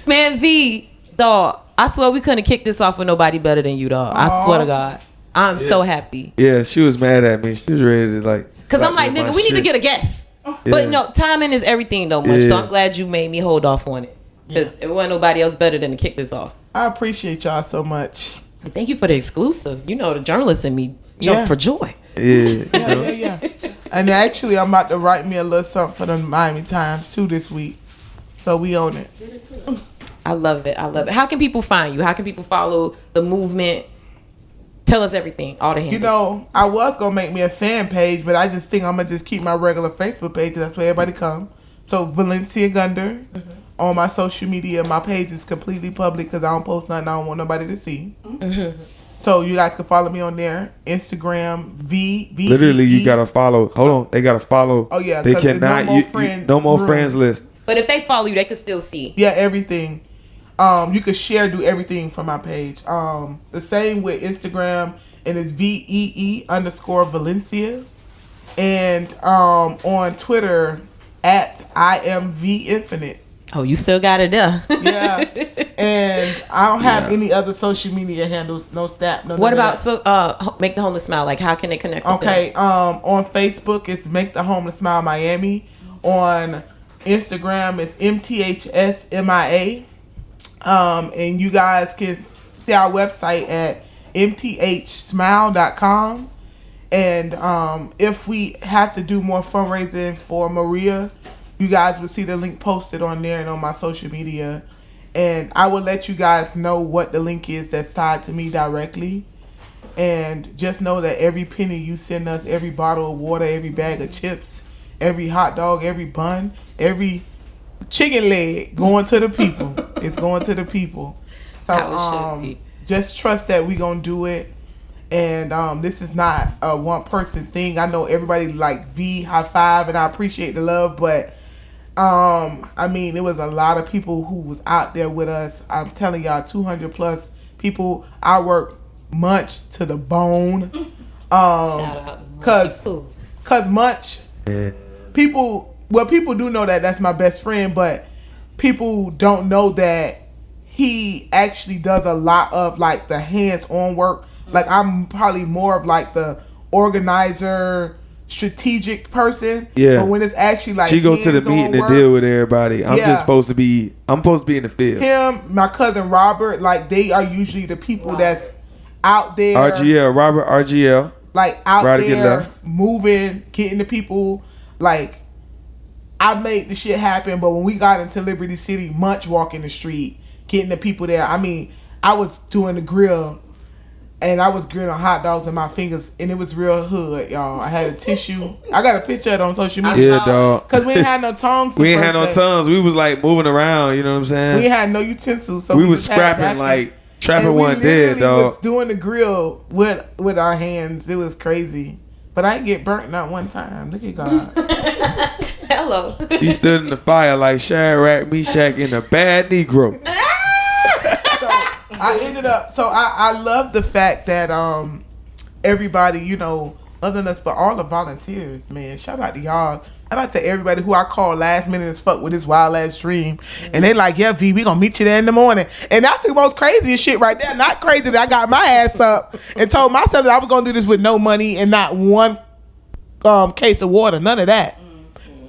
Man, V, dog, I swear we couldn't kick this off with nobody better than you, dog. I swear to God. I'm so happy. Yeah, she was mad at me. She was ready to like. Because I'm slap like, me in nigga, my we need to shit. get a guest. Yeah. But no, timing is everything, though, much. So Yeah. I'm glad you made me hold off on it. Because it wasn't nobody else better than to kick this off. I appreciate y'all so much. Thank you for the exclusive. You know, the journalist in me jumped for joy. Yeah. And actually, I'm about to write me a little something for the Miami Times too this week. So we own it. I love it. How can people find you? How can people follow the movement? Tell us everything. All the handles. You know, I was gonna make me a fan page, but I just think I'm gonna just keep my regular Facebook page because that's where everybody come. So Valencia Gunder on my social media. My page is completely public because I don't post nothing I don't want nobody to see. So you guys can follow me on there. Instagram V. Literally, you gotta follow. Hold on, they gotta follow. Oh yeah, they cannot. No more friends list. But if they follow you, they can still see. Yeah, everything. You can share, do everything from my page. The same with Instagram, and it's VEE_Valencia, and on Twitter at IamVinfinite. Oh, you still got it there. Yeah, and I don't have any other social media handles. No Snap. No. What about Make the Homeless Smile? Like, how can they connect? With them? On Facebook it's Make the Homeless Smile Miami. On Instagram it's MTHSMIA. And you guys can see our website at mthsmile.com. And if we have to do more fundraising for Maria, you guys will see the link posted on there and on my social media. And I will let you guys know what the link is that's tied to me directly. And just know that every penny you send us, every bottle of water, every bag of chips, every hot dog, every bun, every chicken leg going to the people. It's going to the people. So just trust that we gonna do it. And this is not a one person thing. I know everybody like V high five, and I appreciate the love, but I mean, it was a lot of people who was out there with us. I'm telling y'all, 200 plus people. I work Munch to the bone. Cause Munch, people do know that that's my best friend, but people don't know that he actually does a lot of like the hands-on work. Like, I'm probably more of like the organizer, strategic person. Yeah. But when it's actually like she go to the meeting and deal with everybody. I'm supposed to be in the field. Him, my cousin Robert, like they are usually the people that's out there. Robert RGL. Like out there moving, getting the people. Like, I made the shit happen, but when we got into Liberty City, Munch walking the street, getting the people there. I mean, I was doing the grill. And I was grilling hot dogs in my fingers, and it was real hood, y'all. I had a tissue. I got a picture of it on social media. Yeah, dog. Because we ain't had no tongs. We ain't had no tongues. We was like moving around, you know what I'm saying? We had no utensils. So we was scrapping like trapping one dead, dog. Was doing the grill with our hands. It was crazy. But I didn't get burnt not one time. Look at God. Hello. She stood in the fire like Shadrach, Meshach, and a bad Negro. I ended up, so I love the fact that everybody, you know, other than us, but all the volunteers, man, shout out to y'all. Shout out to everybody who I called last minute as fuck with this wild ass dream. And they like, yeah, V, we gonna meet you there in the morning. And that's the most craziest shit right there. Not crazy that I got my ass up and told myself that I was gonna do this with no money and not one case of water, none of that.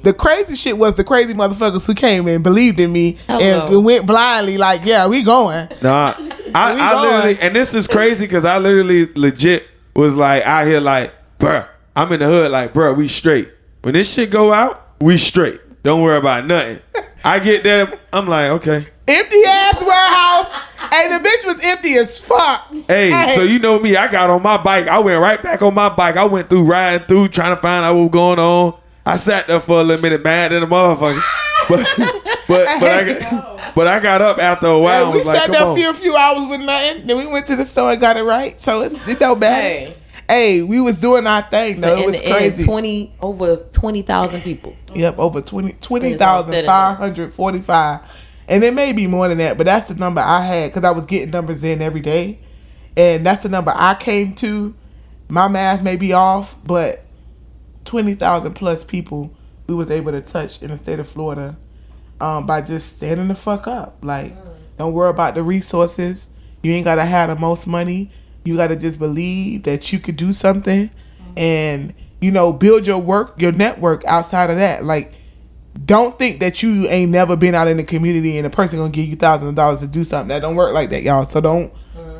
The crazy shit was the crazy motherfuckers who came and believed in me and went blindly like, yeah, we going. Nah, I literally, and this is crazy because I literally legit was like out here like, bruh, I'm in the hood like, bruh, we straight. When this shit go out, we straight. Don't worry about nothing. I get there, I'm like, okay. Empty ass warehouse. Hey, the bitch was empty as fuck. Hey, so you know me, I got on my bike. I went right back on my bike. I went through, riding through, trying to find out what was going on. I sat there for a little minute, mad at the motherfucker. But I got up after a while. And we sat there for a few hours with nothing. Then we went to the store and got it right. So it don't matter. Hey, we was doing our thing though. It was crazy. Over 20,000 people. Yep, over 20,545. And it may be more than that, but that's the number I had because I was getting numbers in every day. And that's the number I came to. My math may be off, but 20,000 plus people we was able to touch in the state of Florida by just standing the fuck up. Like, don't worry about the resources. You ain't gotta have the most money. You gotta just believe that you could do something, and you know, build your network outside of that. Like, don't think that you ain't never been out in the community and a person gonna give you thousands of dollars to do something. That don't work like that, y'all. So don't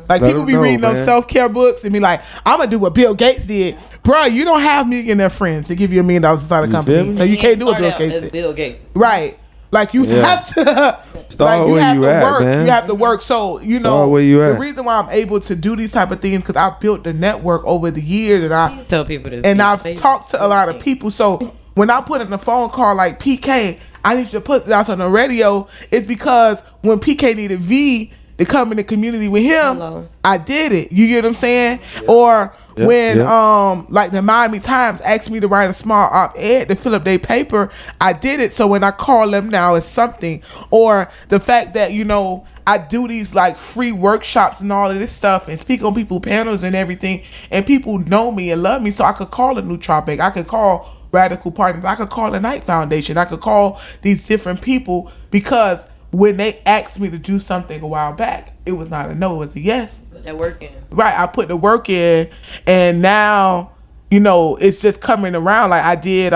Like Let people them be know, reading those man. self-care books and be like, I'm gonna do what Bill Gates did. Bro, you don't have millionaire friends to give you $1 million to start a You feel company. me? So you He can't do what start Bill out Gates as did. Bill Gates. Right. Like you Yeah. have to Start like, where have you to at, work. man. You have to work. So, you know, Start where you the at. reason why I'm able to do these type of things because I built the network over the years and Please tell people this. and Bill I've Gates. talked to a lot of people. So when I put in a phone call like PK, I need you to put this out on the radio. It's because when PK needed V to come in the community with him, Hello. I did it. You get what I'm saying? Or Yeah, when yeah. like the Miami Times asked me to write a small op-ed to fill up their paper, I did it. So when I call them now, it's something. Or the fact that, you know, I do these like free workshops and all of this stuff and speak on people panels and everything, and people know me and love me, so I could call a nootropic, I could call Radical Partners, I could call the Knight Foundation, I could call these different people, because when they asked me to do something a while back, it was not a no, it was a yes. Put that work in. Right, I put the work in, and now, you know, it's just coming around. Like I did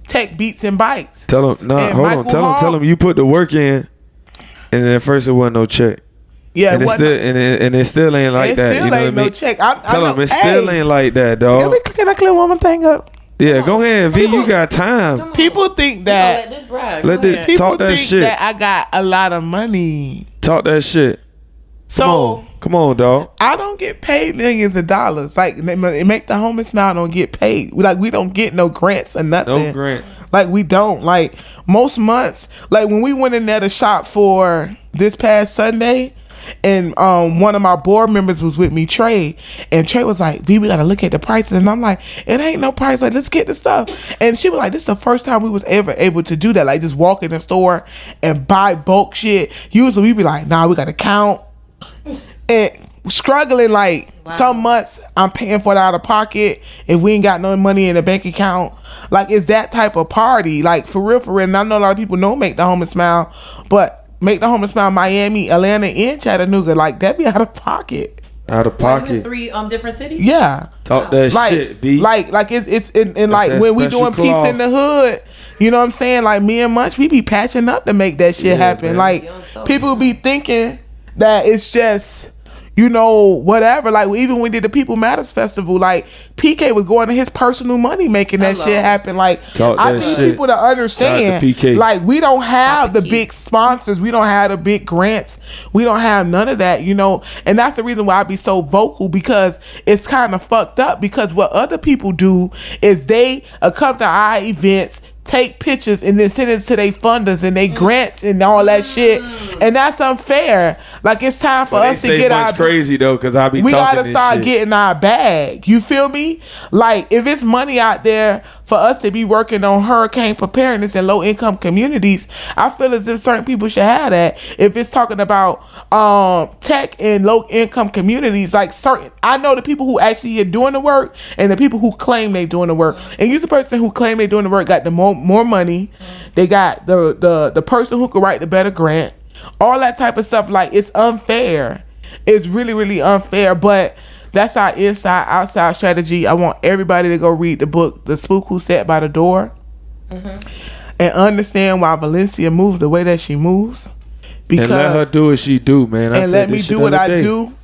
Tech Beats and Bikes. Tell him, And hold Michael on. Tell Hall- him you put the work in, and then at first it wasn't no check. Yeah, And it wasn't- still and it still ain't like it that. still You know what I ain't mean? no check. Tell I him it know- still hey, ain't like that, Can dog. I clear one more thing up? Yeah, go ahead, V. You got time. People think Let that this ride. Let Go the- ahead. people Talk that think shit. that I got a lot of money. Talk that shit. So Come on, dog. I don't get paid millions of dollars. Like it make the homie smile don't get paid. Like we don't get no grants or nothing. No grant. Like we don't. Like most months, like when we went in there to shop for this past Sunday, and one of my board members was with me, Trey, and Trey was like, V, we gotta look at the prices, and I'm like, it ain't no price, like let's get the stuff. And she was like, this is the first time we was ever able to do that, like just walk in the store and buy bulk shit. Usually we be like, nah, we gotta count and struggling. Like some months I'm paying for it out of pocket if we ain't got no money in the bank account. Like it's that type of party, like for real. And I know a lot of people know Make the Home and Smile, but Make the Home and Smile Miami, Atlanta, and Chattanooga, like that be out of pocket. Out of Why, you in pocket. 3 different cities? Yeah, Talk that like shit, V. like it's in like that when we special doing Peace cloth. in the Hood, you know what I'm saying? Like me and Munch, we be patching up to make that shit Yeah, happen. man. Like people be thinking that it's just, you know, whatever. Like even when we did the People Matters Festival, like PK was going to his personal money making that Hello. shit happen. Like Talk I that need shit. people to understand, Shout out to PK. like we don't have the Papa Key. big sponsors, we don't have the big grants, we don't have none of that, you know. And that's the reason why I be so vocal, because it's kind of fucked up. Because what other people do is they come to our events, take pictures, and then send it to their funders and they grants and all that shit, and that's unfair. Like it's time for They us to say get much our crazy though, cause I be we talking gotta this start shit. getting our bag. You feel me? Like if it's money out there for us to be working on hurricane preparedness in low income communities, I feel as if certain people should have that. If it's talking about tech in low income communities, like certain, I know the people who actually are doing the work and the people who claim they doing the work. And you the person who claim they doing the work got the more money. They got the person who could write the better grant. All that type of stuff. Like it's unfair. It's really, really unfair. But that's our inside outside strategy. I want everybody to go read the book, The Spook Who Sat by the Door, and understand why Valencia moves the way that she moves. Because And let her do what she do, man. I and said let me this shit do the what other I day. do.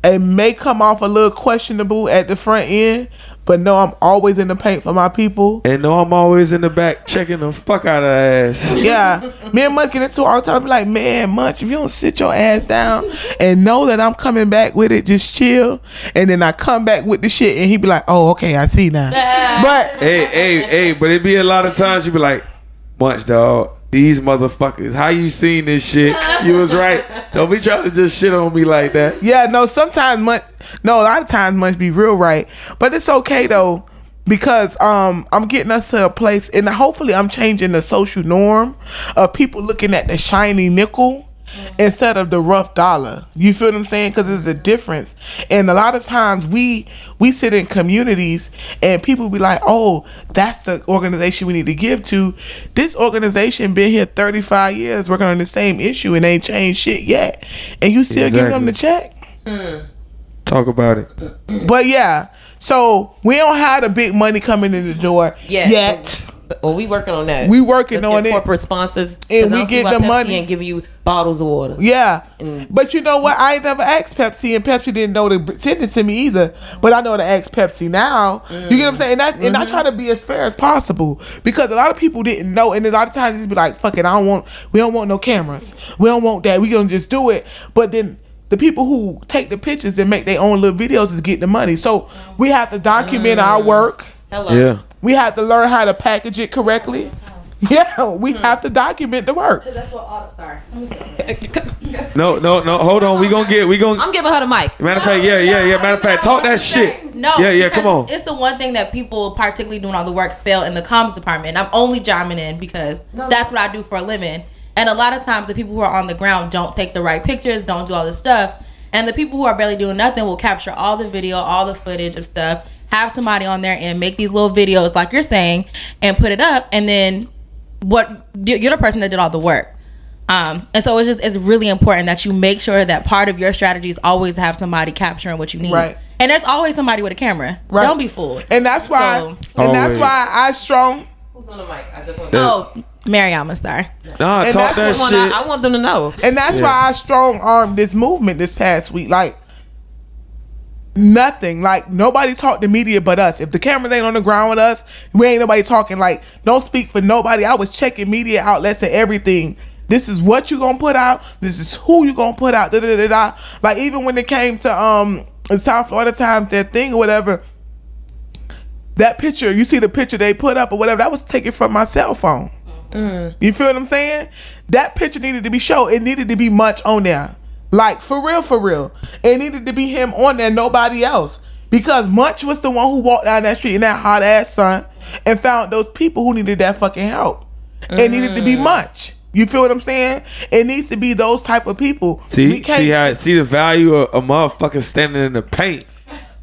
It may come off a little questionable at the front end, but no, I'm always in the paint for my people. And no, I'm always in the back checking the fuck out of her ass. Yeah, me and Munch get into it all the time. I be like, man, Munch, if you don't sit your ass down and know that I'm coming back with it, just chill. And then I come back with the shit, and he be like, oh, okay, I see now. But hey, but it be a lot of times you be like, Munch, dog, these motherfuckers, how you seen this shit? You was right. Don't be trying to just shit on me like that. yeah, no, sometimes Munch, no, a lot of times Munch be real right. But it's okay though, because I'm getting us to a place, and hopefully I'm changing the social norm of people looking at the shiny nickel instead of the rough dollar. You feel what I'm saying? Because there's a difference. And a lot of times we sit in communities and people be like, oh, that's the organization we need to give to. This organization been here 35 years working on the same issue and ain't changed shit yet, and you still giving them the check. Talk about it. But yeah, so we don't have the big money coming in the door yet. Well, we working on that. We working Let's on get it. corporate sponsors, And 'cause I we don't see get why the Pepsi money. ain't giving you bottles of water. Yeah. Mm. But you know what? I ain't never asked Pepsi, and Pepsi didn't know to send it to me either. But I know to ask Pepsi now. You get what I'm saying? And I try to be as fair as possible, because a lot of people didn't know, and a lot of times it's be like, fuck it, we don't want no cameras. We don't want that. We gonna just do it. But then the people who take the pictures and make their own little videos is get the money. So we have to document our work. Hello. Yeah. We have to learn how to package it correctly. Yeah, we have to document the work. That's what all. Sorry. Let me say. No. Hold on. We gonna. I'm giving her the mic. Matter of fact, yeah. Matter of fact, talk that shit. No. Yeah. Come because on. It's the one thing that people, particularly doing all the work, fail in the comms department. And I'm only chiming in because that's what I do for a living. And a lot of times the people who are on the ground don't take the right pictures, don't do all this stuff. And the people who are barely doing nothing will capture all the video, all the footage of stuff, have somebody on there and make these little videos like you're saying and put it up. And then you're the person that did all the work. And so it's really important that you make sure that part of your strategy is always have somebody capturing what you need. Right. And there's always somebody with a camera. Right. Don't be fooled. And that's why Always. I strong. Who's on the mic? I just want. Oh, Mariama, sorry. Nah, And talk that's that what shit. I want them to know. And that's Yeah. why I strong armed this movement this past week. Like, nothing. Like, nobody talked to media but us. If the cameras ain't on the ground with us, we ain't nobody talking. Like, don't speak for nobody. I was checking media outlets and everything. This is what you gonna put out. This is who you gonna put out. Da, da, da, da. Like, even when it came to South Florida Times, that thing or whatever, that picture, you see the picture they put up or whatever, that was taken from my cell phone. You feel what I'm saying? That picture needed to be shown. It needed to be much on there. Like, for real. It needed to be him on there, nobody else. Because Munch was the one who walked down that street in that hot ass sun and found those people who needed that fucking help. It needed to be Munch. You feel what I'm saying? It needs to be those type of people. See We can't- the value of a motherfucker standing in the paint.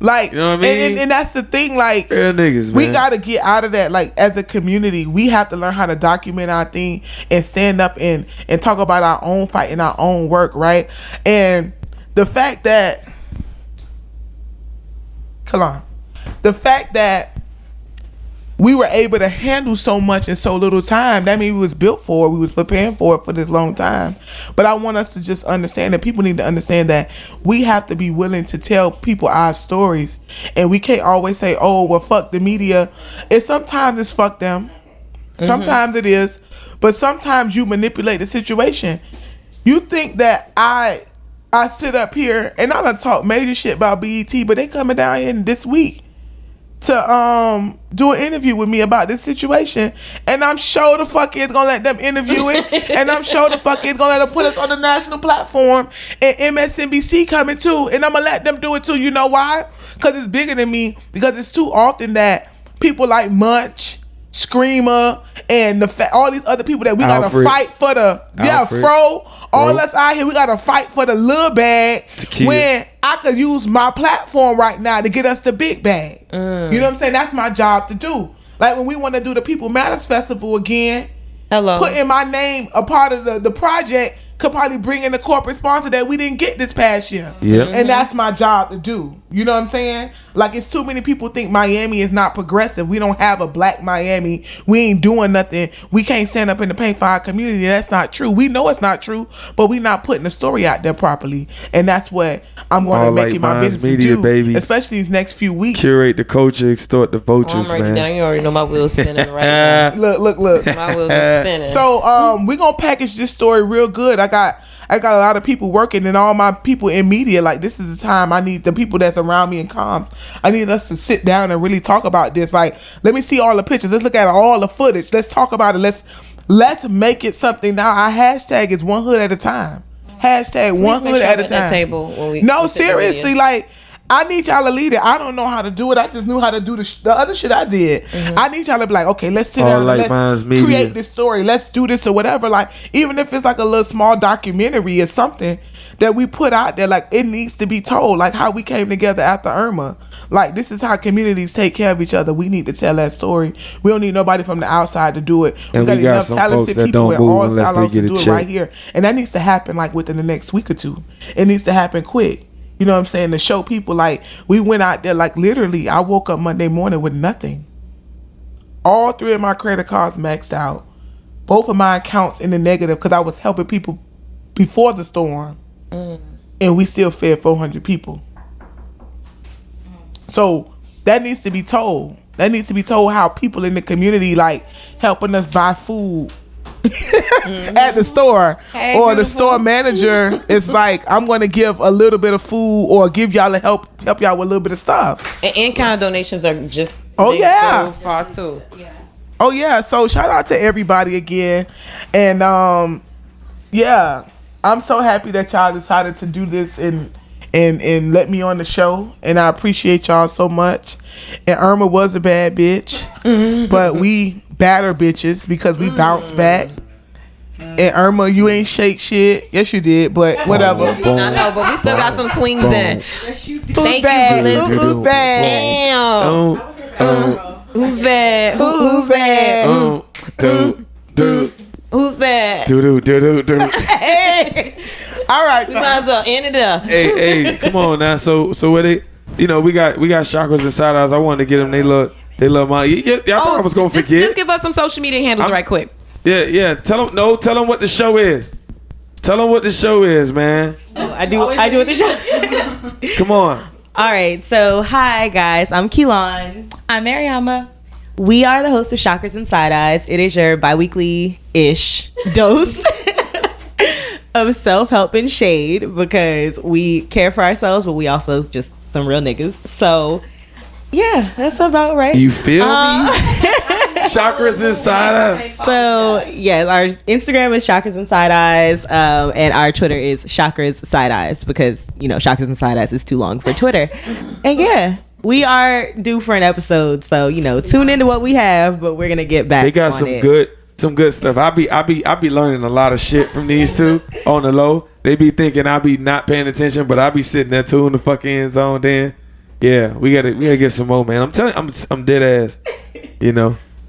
Like, You know what I mean? and that's the thing, like, Real niggas, man. we gotta get out of that. Like, as a community, we have to learn how to document our thing and stand up and talk about our own fight and our own work, right? And the fact that we were able to handle so much in so little time, that means we was built for it. We was preparing for it for this long time. But I want us to just understand that people need to understand that we have to be willing to tell people our stories. And we can't always say, oh, well, fuck the media. Sometimes it's fuck them. Sometimes it is. But sometimes you manipulate the situation. You think that I sit up here and I done talk major shit about BET, but they coming down here this week to do an interview with me about this situation, and I'm sure the fuck is gonna let them interview it, and I'm sure the fuck is gonna let them put us on the national platform, and MSNBC coming too, and I'm gonna let them do it too. You know why? Because it's bigger than me. Because it's too often that people like Munch, Screamer, and all these other people that we Alfred. gotta fight for the Alfred. Fro, all us out here, we gotta fight for the little bag Tequila. when I could use my platform right now to get us the big bag. You know what I'm saying? That's my job to do. Like when we want to do the People Matters Festival again, Hello. putting my name a part of the project could probably bring in a corporate sponsor that we didn't get this past year. Yep. And that's my job to do. You know what I'm saying? Like, it's too many people think Miami is not progressive. We don't have a black Miami. We ain't doing nothing. We can't stand up in the paint for our community. That's not true. We know it's not true, but we not putting the story out there properly. And that's what I'm going to All make like it my Minds business Media, to do, baby. especially these next few weeks. Curate the culture, extort the I'm vultures, ready man. down. You already know my wheels spinning right now. Look. My wheels are spinning. So we're gonna package this story real good. I got a lot of people working, and all my people in media. Like, this is the time I need the people that's around me in comms. I need us to sit down and really talk about this. Like, let me see all the pictures. Let's look at all the footage. Let's talk about it. Let's make it something. Now our hashtag is one hood at a time. Hashtag one Please make hood sure at I'm a at that time. table when we No, we sit with seriously, you. like, I need y'all to lead it. I don't know how to do it. I just knew how to do the other shit I did. I need y'all to be like, okay, let's sit All down like and Minds let's Media. create this story. Let's do this or whatever. Like, even if it's like a little small documentary or something that we put out there, like, it needs to be told. Like how we came together after Irma. Like, this is how communities take care of each other. We need to tell that story. We don't need nobody from the outside to do it. And we got some folks that don't move unless they get to a do it check. right here. And that needs to happen like within the next week or two. It needs to happen quick. You know what I'm saying? To show people, like, we went out there, like, literally, I woke up Monday morning with nothing. All 3 of my credit cards maxed out. Both of my accounts in the negative because I was helping people before the storm. And we still fed 400 people. So that needs to be told. That needs to be told how people in the community like helping us buy food at the store. Hey, or beautiful. the store manager is like, I'm going to give a little bit of food or give y'all a help y'all with a little bit of stuff. And in-kind donations are just they yeah. go far too. Oh yeah, so shout out to everybody again. And yeah, I'm so happy that y'all decided to do this and let me on the show, and I appreciate y'all so much. And Irma was a bad bitch, but we batter bitches because we bounced back. And Irma, you ain't shake shit. Yes, you did, but whatever. I know, but we still got some swings in. Who's bad? Who's bad? Damn. Who's bad? Who's bad? Who's bad? Hey. All right. We might as well end it up. Hey, come on now. So where they, we got chakras and side eyes. I wanted to get them. They love money. Yeah, I thought I was gonna forget. Just give us some social media handles right quick. Yeah. Tell them what the show is. Tell them what the show is, man. I do what the show. Come on. All right, so hi guys, I'm Keelan. I'm Mariama. We are the hosts of Chakras and Side Eyes. It is your bi-weekly-ish dose of self-help and shade because we care for ourselves, but we also just some real niggas. So yeah, that's about right. You feel me? Chakras and side eyes. So yeah, our Instagram is Chakras and Side Eyes, and our Twitter is Chakras Side Eyes because Chakras and Side Eyes is too long for Twitter. And yeah, we are due for an episode, so tune into what we have, but we're gonna get back. They got some good stuff. I be learning a lot of shit from these two on the low. They be thinking I be not paying attention, but I be sitting there too in the fucking end zone. Then yeah, we gotta get some more, man. I'm telling you, I'm dead ass.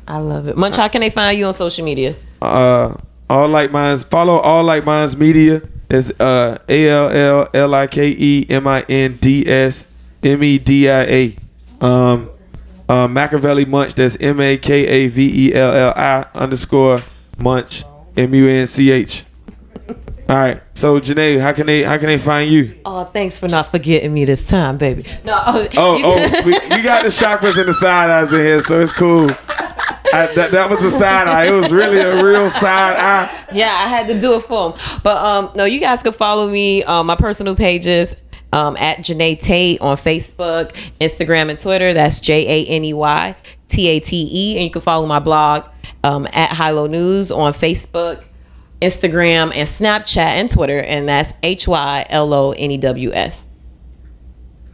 I love it. Munch, how can they find you on social media? All Like Minds. Follow All Like Minds Media. It's ALLLIKEMINDSMEDIA. Machiavelli Munch. That's MAKAVELLI _Munch MUNCH. All right. So Janae, how can they find you? Oh, thanks for not forgetting me this time, baby. No. We got the chakras and the side eyes in here, so it's cool. That was a side eye. It was really a real side eye. Yeah, I had to do it for him. But no, you guys can follow me on my personal pages at Janae Tate on Facebook, Instagram, and Twitter. That's JANEYTATE. And you can follow my blog at Hilo News on Facebook, Instagram, and Snapchat and Twitter. And that's HYLONEWS.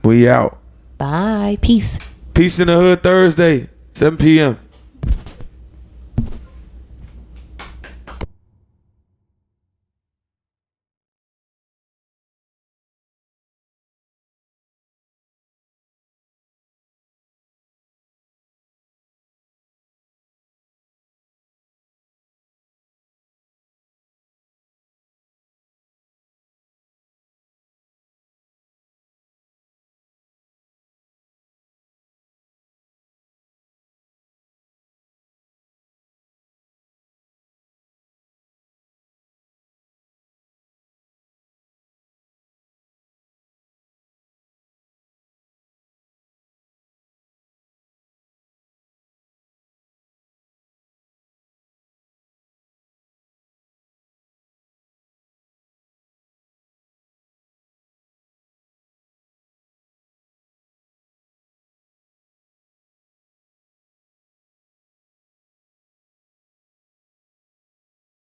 We out. Bye. Peace. Peace in the Hood Thursday, 7 p.m.